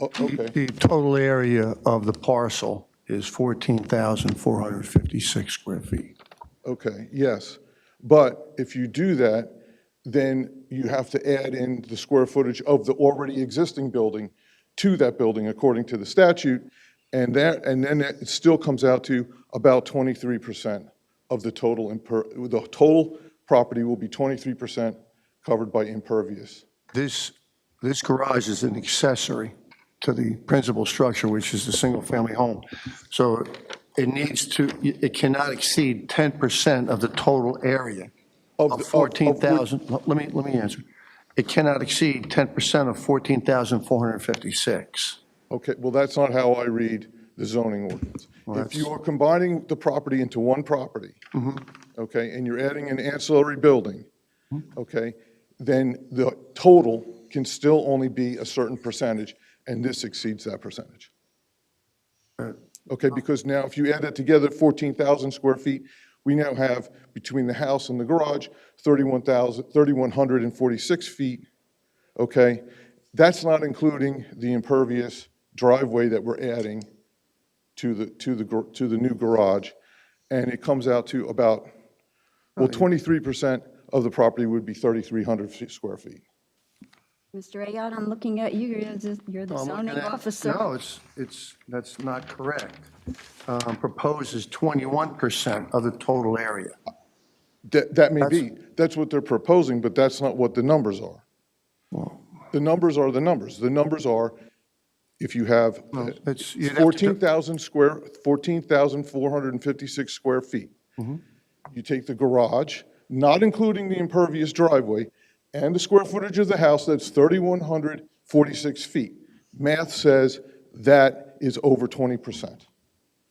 Okay, The total area of the parcel is 14,456 square feet. okay, yes. But if you do that, then you have to add in the square footage of the already existing building to that building according to the statute, and then it still comes out to about 23% of the total, the total property will be 23% covered by impervious. This garage is an accessory to the principal structure, which is the single-family home. So it cannot exceed 10% of the total area of 14,000. Let me answer. It cannot exceed 10% of 14,456. Okay, well, that's not how I read the zoning ordinance. If you are combining the property into one property, okay, and you're adding an ancillary building, okay, then the total can still only be a certain percentage, and this exceeds that percentage. Okay, because now if you add that together, 14,000 square feet, we now have between the house and the garage, 3,146 feet, okay? That's not including the impervious driveway that we're adding to the new garage, and it comes out to about, well, 23% of the property would be 3,300 square feet. Mr. Ayotte, I'm looking at you. You're the zoning officer. No, that's not correct. Proposed is 21% of the total area. That may be. That's what they're proposing, but that's not what the numbers are. The numbers are the numbers. The numbers are If you have Well, it's- you'd have to do- 14,456 square feet. You take the garage, not including the impervious driveway, and the square footage of the house, that's 3,146 feet. Math says that is over 20%.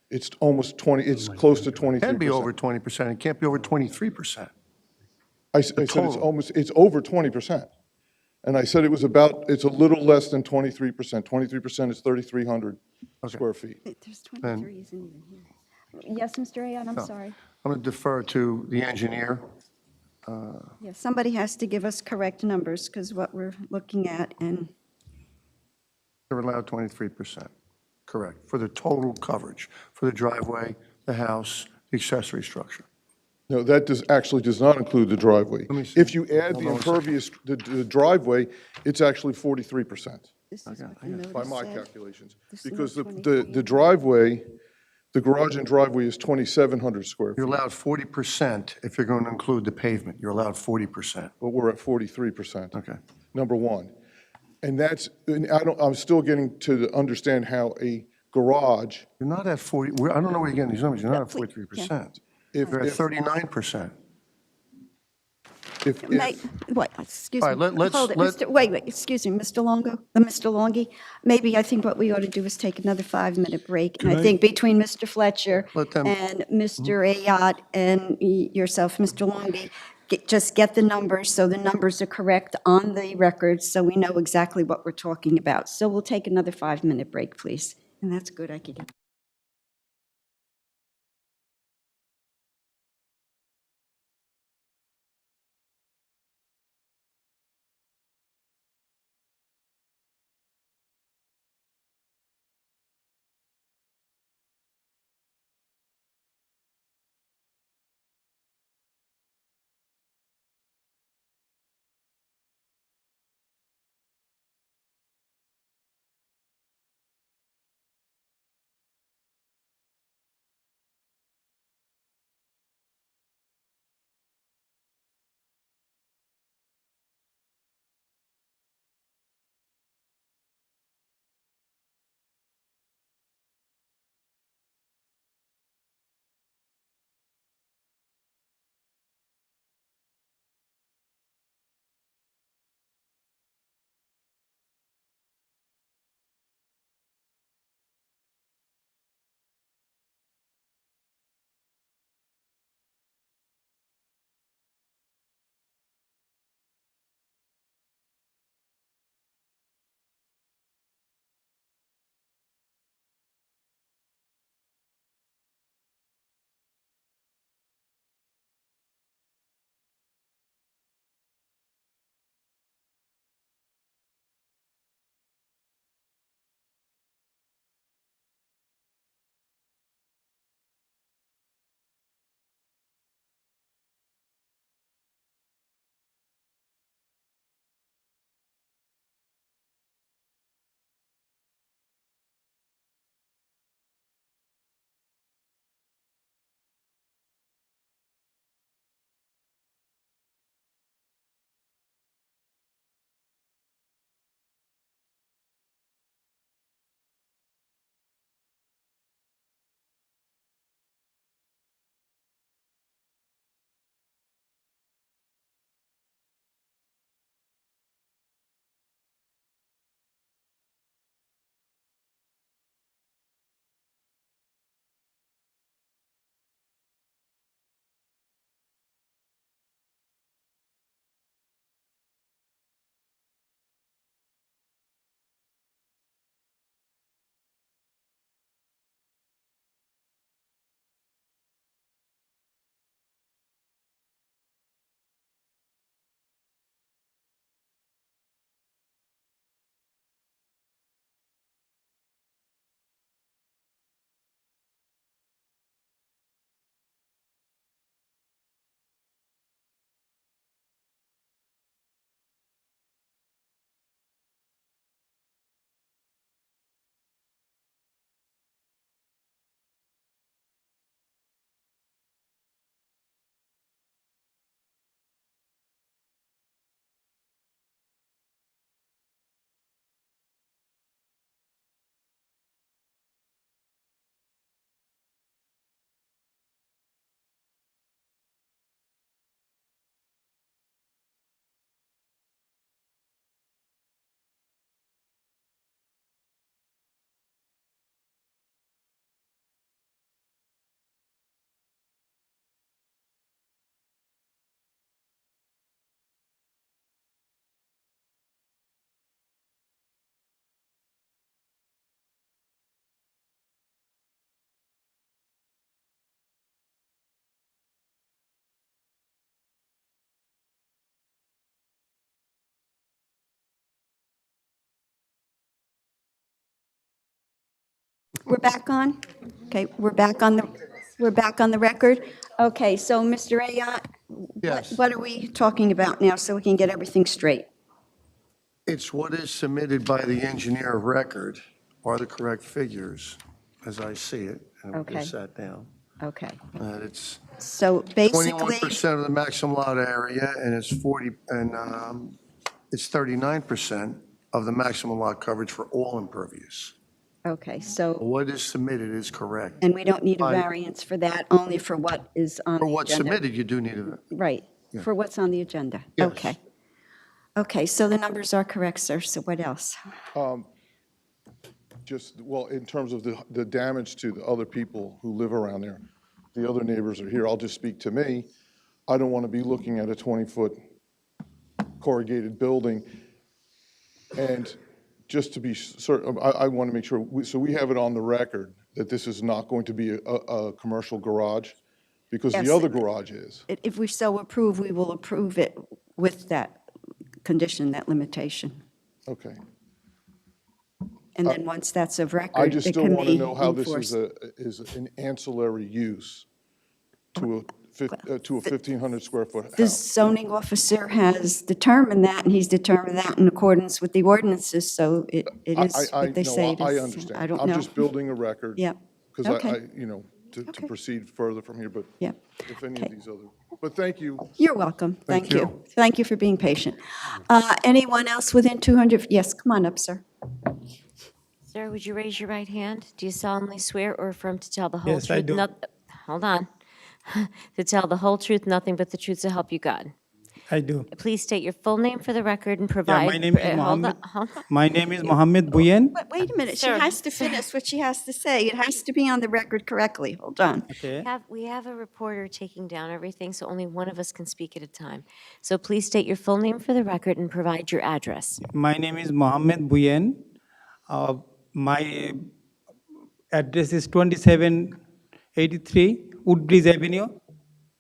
It's almost 20, it's close to 23%. It can be over 20%, it can't be over 23%. I said it's total. almost, it's over 20%. And I said it was about, it's a little less than 23%. 23% is 3,300 square feet. There's 23 isn't even here. Yes, Mr. Ayon, I'm No. sorry. I'm going to defer to the engineer. Yeah, somebody has to give us correct numbers, because what we're looking at, and They're allowed 23%, correct, for the total coverage, for the driveway, the house, the accessory structure. No, that actually does not include the driveway. Let me see. If you add Hold the on a second. impervious, the driveway, it's actually 43%. this is what the By notice my said. calculations. This is Because what the driveway, the garage and driveway is 2,700 square feet. You're allowed 40% if you're going to include the pavement. You're allowed 40%. But we're at 43%. Okay. Number one. And that's, and I'm still getting to understand how a garage, You're not at 40, I don't know where you're getting these numbers. You're not at 43%. if, You're at if, 39%. if, Wait, excuse All me. right, let's- Hold it, let- wait, excuse me, Mr. Longo, Mr. Longy. Maybe I think what we ought to do is take another 5-minute break. And I think between Mr. Fletcher Let them- and Mr. Ayotte and yourself, Mr. Longy, just get the numbers, so the numbers are correct on the record, so we know exactly what we're talking about. So we'll take another 5-minute break, please. And that's good, I could. We're back on? Okay, we're back on the record? Okay, so Mr. Ayotte, Yes. what are we talking about now so we can get everything straight? It's what is submitted by the engineer of record are the correct figures, as I see it, and we Okay. just sat down. Okay, It's so basically, 21% of the maximum lot area, and it's 39% of the maximum lot coverage for all impervious. okay, so, What is submitted is correct. and we don't need a By- variance for that, only for what is on the agenda? For what's submitted, you do need a, Right, Yeah. for what's on the agenda? Yes. Okay. Okay, so the numbers are correct, sir, so what else? Just, well, in terms of the damage to the other people who live around there, the other neighbors are here, I'll just speak to me. I don't want to be looking at a 20-foot corrugated building. And just to be certain, I want to make sure, so we have it on the record that this is not going to be a commercial garage? Because Yes. the other garage is. If we so approve, we will approve it with that condition, that limitation. Okay. And then once that's of record, I just it still can want to be know how this enforced. is an ancillary use to a 1,500 square foot The house. zoning officer has determined that, and he's determined that in accordance with the ordinances, so it is what they say it I is. understand. I don't I'm know. just building a record. Yep. Because Okay. to Okay. proceed further from here, but Yep. if any Okay. of these other, but thank you. You're welcome. Thank Thank you. Thank you for being patient. Anyone else within 200? Yes, come on up, sir. Sir, would you raise your right hand? Do you solemnly swear or affirm to tell the whole Yes, truth? I do. Hold on. To tell the whole truth, nothing but the truth, so help you God. I do. Please state your full name for the record and Yeah, provide. my name is hold on, Mohammed. hold on. My name is Mohammed Buyen. Wait a minute, she Sir, has to finish what she has to say. It has to be on the record correctly. Hold on. Okay. We have a reporter taking down everything, so only one of us can speak at a time. So please state your full name for the record and provide your address. My name is Mohammed Buyen. My address is 2783 Woodbridge Avenue,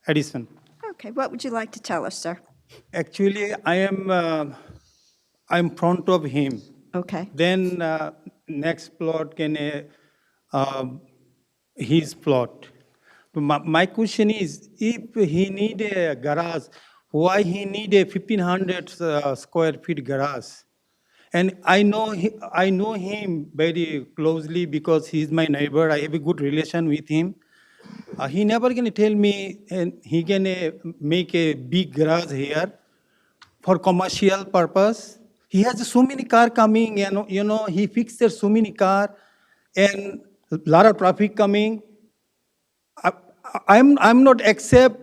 Edison. Okay, what would you like to tell us, sir? Actually, I'm front of him. Okay. Then next plot his plot. My question is, if he need a garage, why he need a 1,500 square feet garage? And I know him very closely because he's my neighbor. I have a good relation with him. He never gonna tell me and he gonna make a big garage here for commercial purpose. He has so many car coming, and he fixes so many car, and a lot of traffic coming. I'm not accept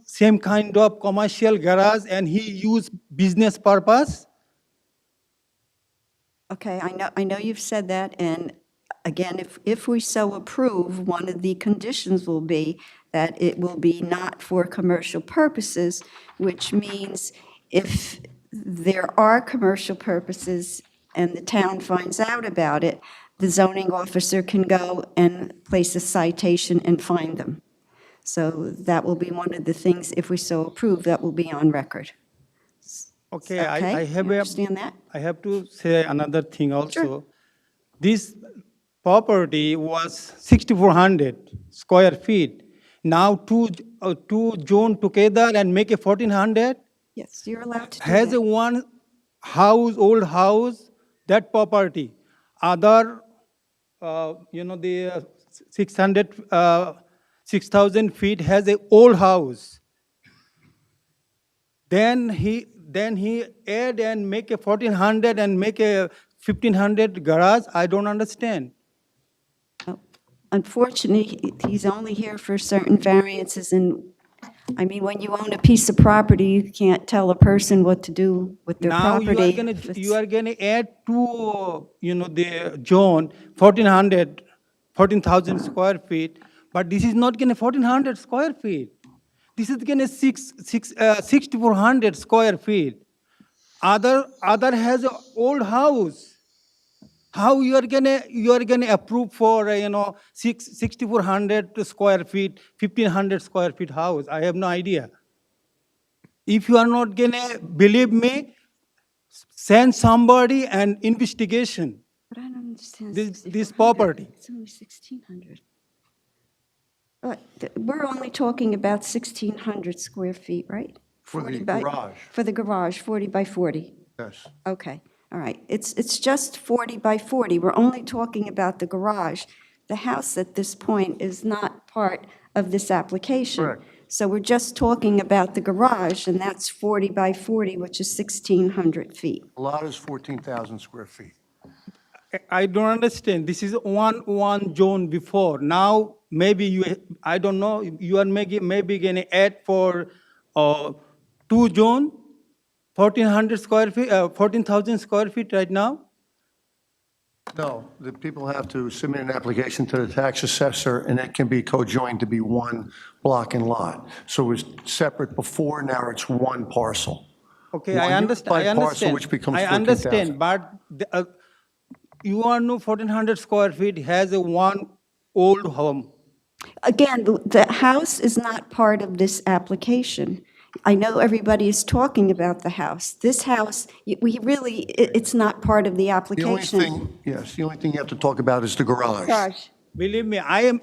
same kind of commercial garage, and he use business purpose. Okay, I know you've said that, and again, if we so approve, one of the conditions will be that it will be not for commercial purposes, which means if there are commercial purposes and the town finds out about it, the zoning officer can go and place a citation and fine them. So that will be one of the things, if we so approve, that will be on record. Okay, Okay, I have you understand that? I have to say another thing also. This property was 6,400 square feet. Now two join together and make a 1,400. Yes, you're allowed to do Has that. a one house, old house, that property. Other, the 6,000 feet has a old house. Then he add and make a 1,400 and make a 1,500 garage. I don't understand. Unfortunately, he's only here for certain variances, and, I mean, when you own a piece of property, you can't tell a person what to do with their Now property. you are gonna add to the zone 14,000 square feet, but this is not gonna 1,400 square feet. This is gonna 6,400 square feet. Other has an old house. How you are gonna approve for 6,400 square feet, 1,500 square feet house? I have no idea. If you are not gonna believe me, send somebody an investigation. But I don't understand this property. It's only 1,600. We're only talking about 1,600 square feet, right? For the 40 by- garage. For the garage, 40 by 40. Yes. Okay, all right. It's just 40 by 40. We're only talking about the garage. The house at this point is not part of this application. Correct. So we're just talking about the garage, and that's 40 by 40, which is 1,600 feet. The lot is 14,000 square feet. I don't understand. This is one zone before. Now, maybe you, I don't know, you are maybe going to add for 2 zone, 1,400 square feet, 14,000 square feet right now? No, the people have to submit an application to the tax assessor, and it can be co-joined to be one block and lot. So it was separate before, now it's one parcel. Okay, One I unit understand, by I parcel, understand. which becomes I 14,000. understand, but you are no 1,400 square feet has a one old home. Again, the house is not part of this application. I know everybody is talking about the house. This house, it's not part of the The only application. thing, yes, the only thing you have to talk about is the garage. Believe me, I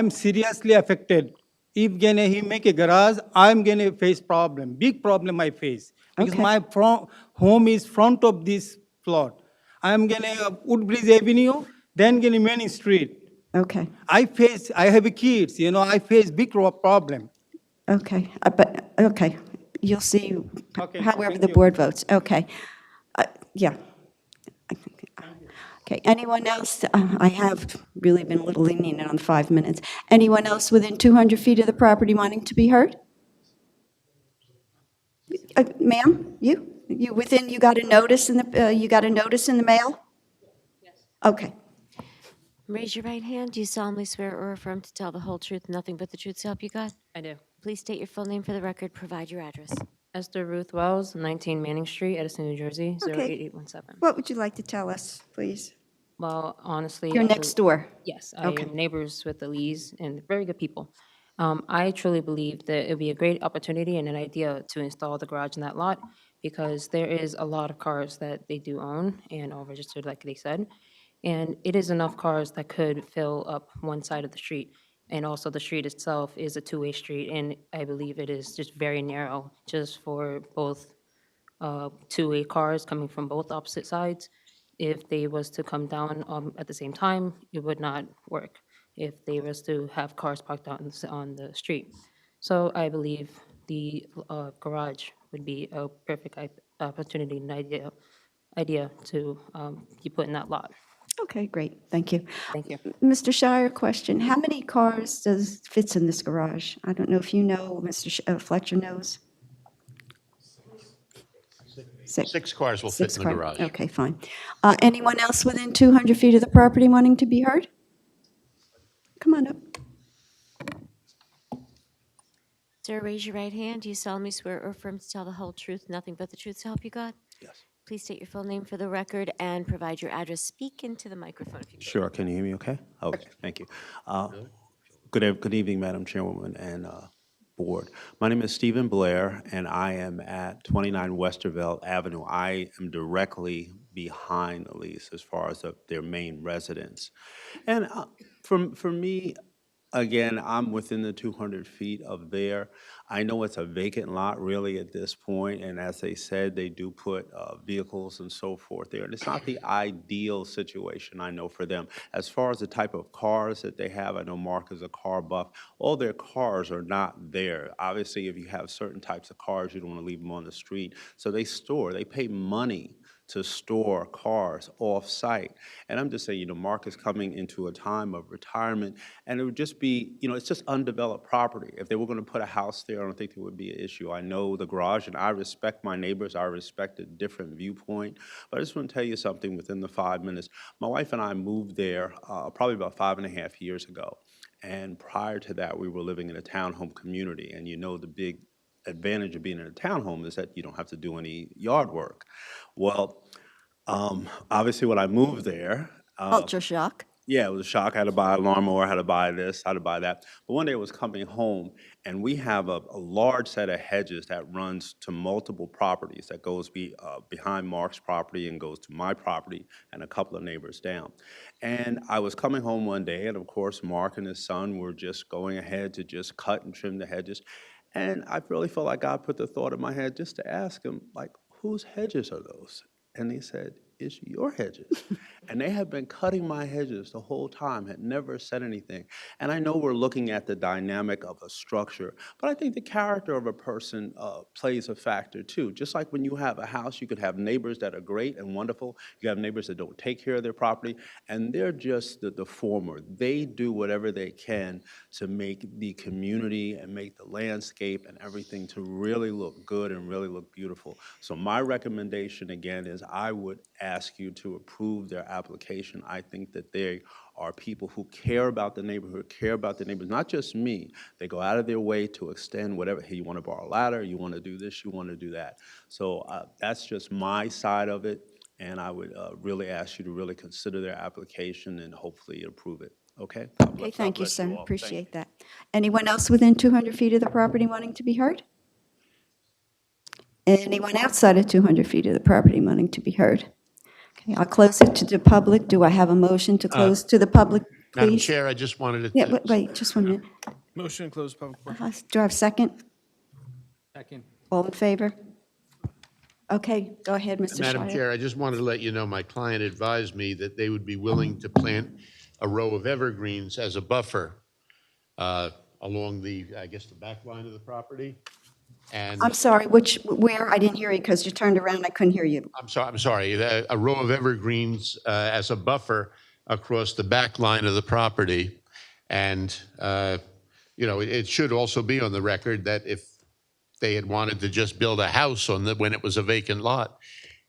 am seriously affected. If he make a garage, I'm gonna face problem, big problem I face. Because Okay. my home is front of this plot. I'm gonna Woodbridge Avenue, then gonna Main Street. Okay, I have kids, I face big problem. okay, okay, you'll see Okay, however thank the you. board votes, okay. Yeah. Okay, anyone else? I have really been a little lenient on 5 minutes. Anyone else within 200 feet of the property wanting to be heard? Ma'am, you got a notice in the mail? Yes. Okay. Raise your right hand. Do you solemnly swear or affirm to tell the whole truth, nothing but the truth, so help you God? I do. Please state your full name for the record. Provide your address. Esther Ruth Wells, 19 Manning Street, Edison, New Jersey, Okay. 08817. What would you like to tell us, please? Well, honestly. You're next door. Yes, I Okay. am neighbors with the Lees and very good people. I truly believe that it would be a great opportunity and an idea to install the garage in that lot because there is a lot of cars that they do own and are registered, like they said. And it is enough cars that could fill up one side of the street. And also the street itself is a two-way street, and I believe it is just very narrow, just for both two-way cars coming from both opposite sides. If they was to come down at the same time, it would not work if they was to have cars parked out on the street. So I believe the garage would be a perfect opportunity and idea to be put in that lot. Okay, great, thank you. Thank you. Mr. Shire, question, how many cars fits in this garage? I don't know if you know, Mr. Fletcher knows? Six cars will fit Six in the cars. garage. Okay, fine. Anyone else within 200 feet of the property wanting to be heard? Come on up. Sir, raise your right hand. Do you solemnly swear or affirm to tell the whole truth, nothing but the truth, so help you God? Yes. Please state your full name for the record and provide your address. Speak into the microphone if you could. Sure. Can you hear me okay? Okay, thank you. Good evening, Madam Chairwoman and Board. My name is Stephen Blair, and I am at 29 Westerville Avenue. I am directly behind the lease as far as their main residence. And for me, again, I'm within the 200 feet of there. I know it's a vacant lot really at this point, and as they said, they do put vehicles and so forth there. And it's not the ideal situation, I know, for them. As far as the type of cars that they have, I know Mark is a car buff. All their cars are not there. Obviously, if you have certain types of cars, you don't want to leave them on the street. So they pay money to store cars off-site. And I'm just saying, Mark is coming into a time of retirement, and it would just be, it's just undeveloped property. If they were going to put a house there, I don't think it would be an issue. I know the garage, and I respect my neighbors. I respect a different viewpoint. But I just want to tell you something within the 5 minutes. My wife and I moved there probably about 5.5 years ago. And prior to that, we were living in a townhome community. And the big advantage of being in a townhome is that you don't have to do any yard work. Well, obviously when I moved there, Culture shock. Yeah, it was a shock. I had to buy a lawnmower, had to buy this, had to buy that. But one day I was coming home, and we have a large set of hedges that runs to multiple properties, that goes behind Mark's property and goes to my property and a couple of neighbors down. And I was coming home one day, and of course, Mark and his son were just going ahead to just cut and trim the hedges. And I really felt like God put the thought in my head just to ask him, like, whose hedges are those? And he said, it's your hedges. And they had been cutting my hedges the whole time, had never said anything. And I know we're looking at the dynamic of a structure, but I think the character of a person plays a factor too. Just like when you have a house, you could have neighbors that are great and wonderful. You have neighbors that don't take care of their property, and they're just the former. They do whatever they can to make the community and make the landscape and everything to really look good and really look beautiful. So my recommendation again is I would ask you to approve their application. I think that they are people who care about the neighborhood, care about the neighbors, not just me. They go out of their way to extend whatever, hey, you want to borrow a ladder, you want to do this, you want to do that. So that's just my side of it, and I would really ask you to really consider their application and hopefully approve it. Okay? Okay, thank you, sir. Appreciate that. Anyone else within 200 feet of the property wanting to be heard? Anyone outside of 200 feet of the property wanting to be heard? Okay, I'll close it to the public. Do I have a motion to close to the public, Madam please? Chair, I just wanted to. Yeah, wait, just 1 minute. Motion to close public portion. Do I have a second? Second. All in favor? Okay, go ahead, Mr. Madam Schreier. Chair, I just wanted to let you know, my client advised me that they would be willing to plant a row of evergreens as a buffer along the, I guess, the back line of the property. And I'm sorry, where? I didn't hear you because you turned around, I couldn't hear you. I'm sorry, a row of evergreens as a buffer across the back line of the property. And, it should also be on the record that if they had wanted to just build a house when it was a vacant lot,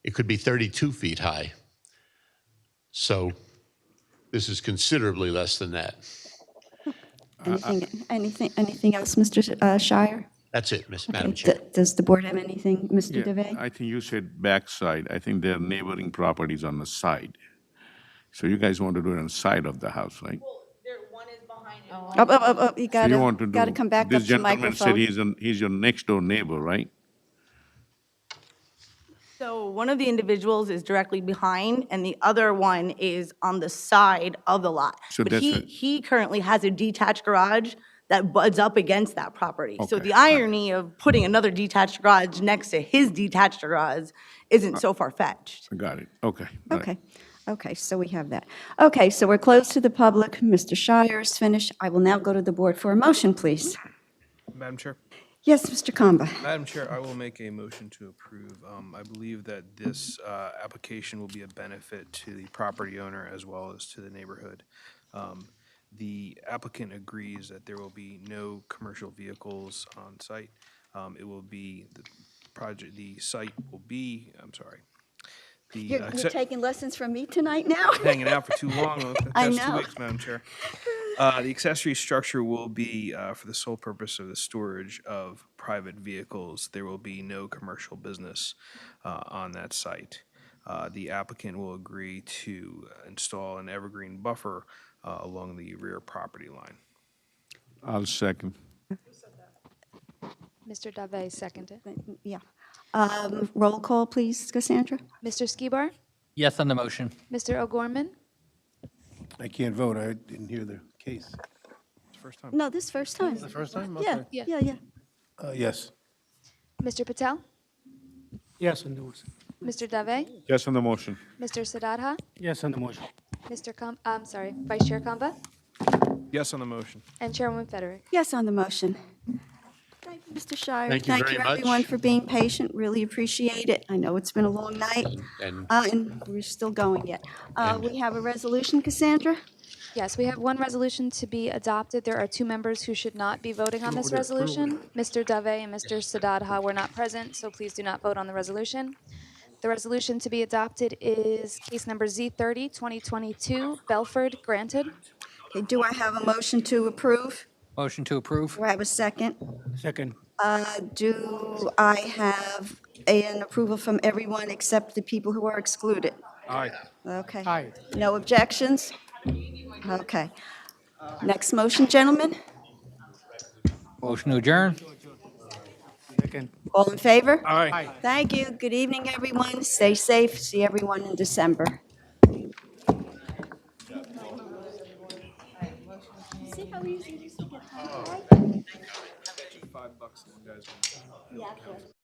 it could be 32 feet high. So this is considerably less than that. Anything else, Mr. Shire? That's it, Madam Okay, Chair. does the board have anything, Mr. DeVay? I think you said backside. I think their neighboring properties on the side. So you guys want to do it on the side of the house, right? You So you want to gotta do- come back up This to gentleman said microphone. he's your next door neighbor, right? So one of the individuals is directly behind, and the other one is on the side of the lot. So But that's he currently has a detached garage that butts up against that property. So Okay. the irony of putting another detached garage next to his detached garage isn't so far-fetched. I got it. Okay. all right. Okay, so we have that. Okay, so we're closed to the public. Mr. Shire is finished. I will now go to the board for a motion, please. Madam Chair? Yes, Mr. Kamba. Madam Chair, I will make a motion to approve. I believe that this application will be a benefit to the property owner as well as to the neighborhood. The applicant agrees that there will be no commercial vehicles on site. It will be, the site will be, I'm sorry. You're taking lessons from me tonight now? Hanging out for too long over the I past 2 know. weeks, Madam Chair. The accessory structure will be for the sole purpose of the storage of private vehicles. There will be no commercial business on that site. The applicant will agree to install an evergreen buffer along the rear property line. I'll second. Mr. Dave seconded. Yeah. Roll call, please, Cassandra? Mr. Skibar? Yes on the motion. Mr. O'Gorman? I can't vote. I didn't hear the case. First time. No, this first time. The first time? Yeah, Okay. yeah. Yes. Mr. Patel? Yes on the motion. Mr. Dave? Yes on the motion. Mr. Siddhartha? Yes on the motion. Vice Chair Kamba? Yes on the motion. And Chairwoman Federick? Yes on the motion. Thank you, Mr. Shire. Thank you very much. everyone, for being patient. Really appreciate it. I know it's been a long night, and we're still going yet. We have a resolution, Cassandra? Yes, we have one resolution to be adopted. There are two members who should not be voting on this resolution. Mr. Dave and Mr. Siddhartha were not present, so please do not vote on the resolution. The resolution to be adopted is case number Z30, 2022, Belford, granted. Okay, do I have a motion to approve? Motion to approve. Do I have a second? Second. Do I have an approval from everyone except the people who are excluded? Aye. Okay. Aye. No objections? Okay. Next motion, gentlemen? Motion to adjourn? All in favor? Aye. Thank you. Good evening, everyone. Stay safe. See everyone in December. See how easy it is to get home? $5 and one guy's gonna. Yeah,